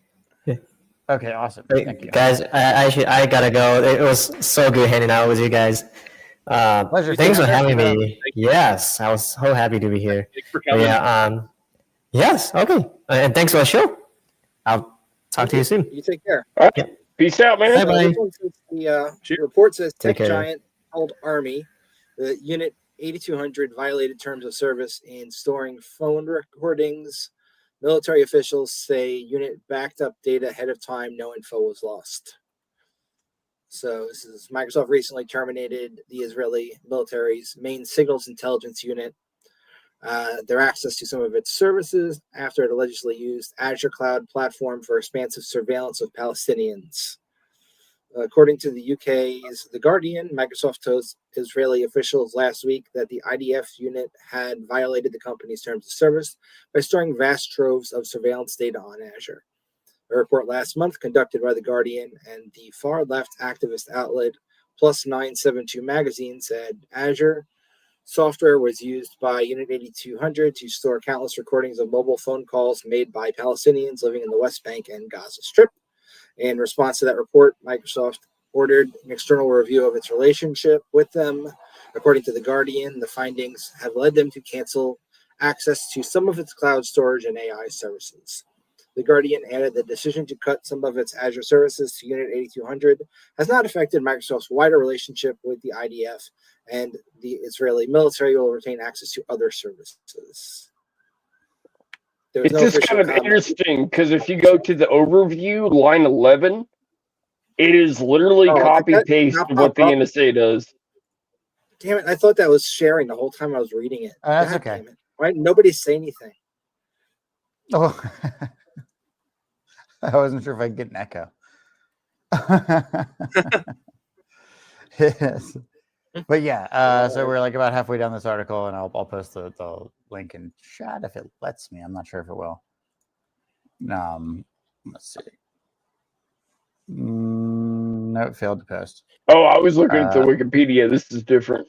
Okay, awesome. Thank you. Guys, I gotta go. It was so good hanging out with you guys. Pleasure. Thanks for having me. Yes, I was so happy to be here. Thanks for coming. Yeah. Yes. Okay. And thanks for the show. I'll talk to you soon. You take care. All right. Peace out, man. Bye-bye. The report says tech Take care. giant called Army, the Unit 8200 violated terms of service in storing phone recordings. Military officials say unit backed up data ahead of time. No info was lost. So this is Microsoft recently terminated the Israeli military's main signals intelligence unit, their access to some of its services after it allegedly used Azure cloud platform for expansive surveillance of Palestinians. According to the UK's The Guardian, Microsoft told Israeli officials last week that the IDF unit had violated the company's terms of service by storing vast troves of surveillance data on Azure. A report last month conducted by The Guardian and the far-left activist outlet Plus 972 magazine said Azure software was used by Unit 8200 to store countless recordings of mobile phone calls made by Palestinians living in the West Bank and Gaza Strip. In response to that report, Microsoft ordered an external review of its relationship with them. According to The Guardian, the findings have led them to cancel access to some of its cloud storage and AI services. The Guardian added the decision to cut some of its Azure services to Unit 8200 has not affected Microsoft's wider relationship with the IDF, and the Israeli military will retain access to other services. It's just kind of interesting because if you go to the overview, line 11, it is literally copy-paste what the NSA does. Damn it, I thought that was sharing the whole time I was reading it. That's okay. Damn it. Why didn't nobody say anything? Oh, I wasn't sure if I could get an echo. Yes. But yeah, so we're like about halfway down this article, and I'll post the link in chat if it lets me. I'm not sure if it will. Let's see. No, it failed to post. Oh, I was looking at the Wikipedia. This is different.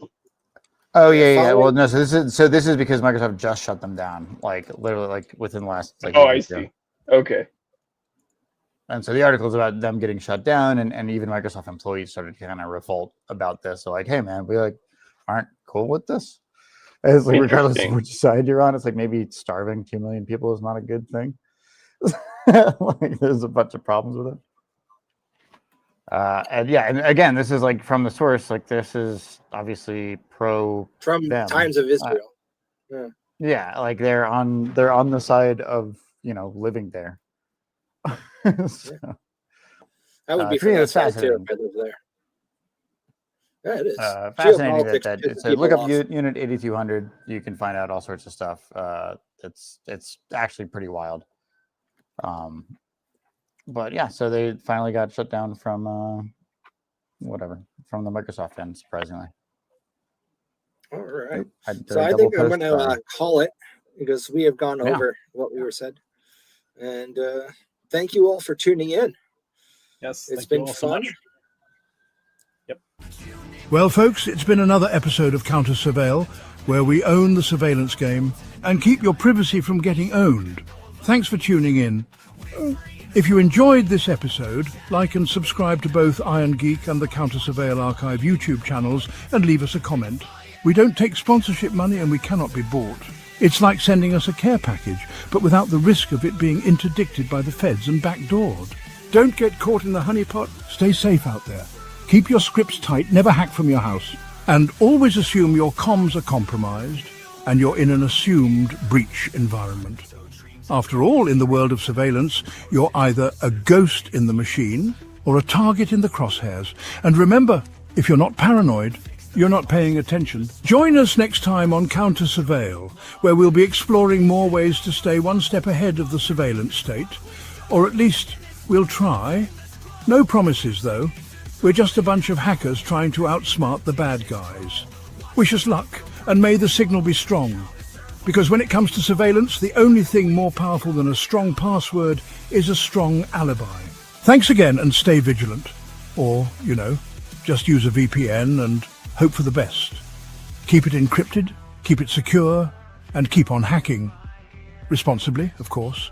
Oh yeah. Well, no. So this is because Microsoft just shut them down, like literally, like within the last. Like, I see. Okay. And so the article is about them getting shut down, and even Microsoft employees started to kind of revolt about this. So like, hey man, we like aren't cool with this. And it's like regardless of which side you're on, it's like maybe starving 2 million people is not a good thing. Like there's a bunch of problems with it. And yeah, and again, this is like from the source. Like this is obviously from them. Times of Israel. Yeah, like they're on the side of living there. So, that would be for that side too if I live there. Yeah, it is. Fascinating that so look up Unit 8200. You can find out all sorts of stuff. It's actually pretty wild. But yeah, so they finally got shut down from from the Microsoft end, surprisingly. All right. So I think I'm going to call it because we have gone over what we were said. And thank you all for tuning in. Yes, it's been fun. Yep. Well, folks, it's been another episode of Counter Surveil, where we own the surveillance game and keep your privacy from getting owned. Thanks for tuning in. If you enjoyed this episode, like and subscribe to both Iron Geek and the Counter Surveil Archive YouTube channels and leave us a comment. We don't take sponsorship money and we cannot be bought. It's like sending us a care package, but without the risk of it being interdicted by the feds and backdoored. Don't get caught in the honeypot. Stay safe out there. Keep your scripts tight, never hack from your house. And always assume your comms are compromised and you're in an assumed breach environment. After all, in the world of surveillance, you're either a ghost in the machine or a target in the crosshairs. And remember, if you're not paranoid, you're not paying attention. Join us next time on Counter Surveil, where we'll be exploring more ways to stay one step ahead of the surveillance state. Or at least, we'll try. No promises, though. We're just a bunch of hackers trying to outsmart the bad guys. Wish us luck, and may the signal be strong. Because when it comes to surveillance, the only thing more powerful than a strong password is a strong alibi. Thanks again, and stay vigilant. Or, just use a VPN and hope for the best. Keep it encrypted, keep it secure, and keep on hacking. Responsibly, of course.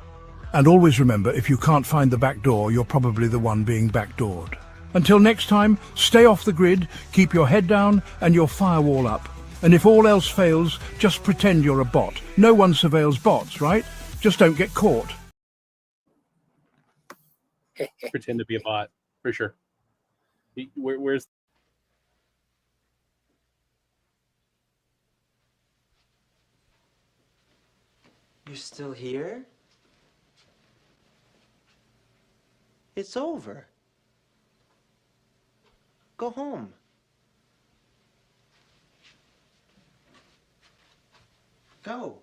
And always remember, if you can't find the back door, you're probably the one being backdoored. Until next time, stay off the grid, keep your head down, and your firewall up. And if all else fails, just pretend you're a bot. No one surveils bots, right? Just don't get caught. Pretend to be a bot, for sure. Where's... You're still here? It's over. Go home. Go.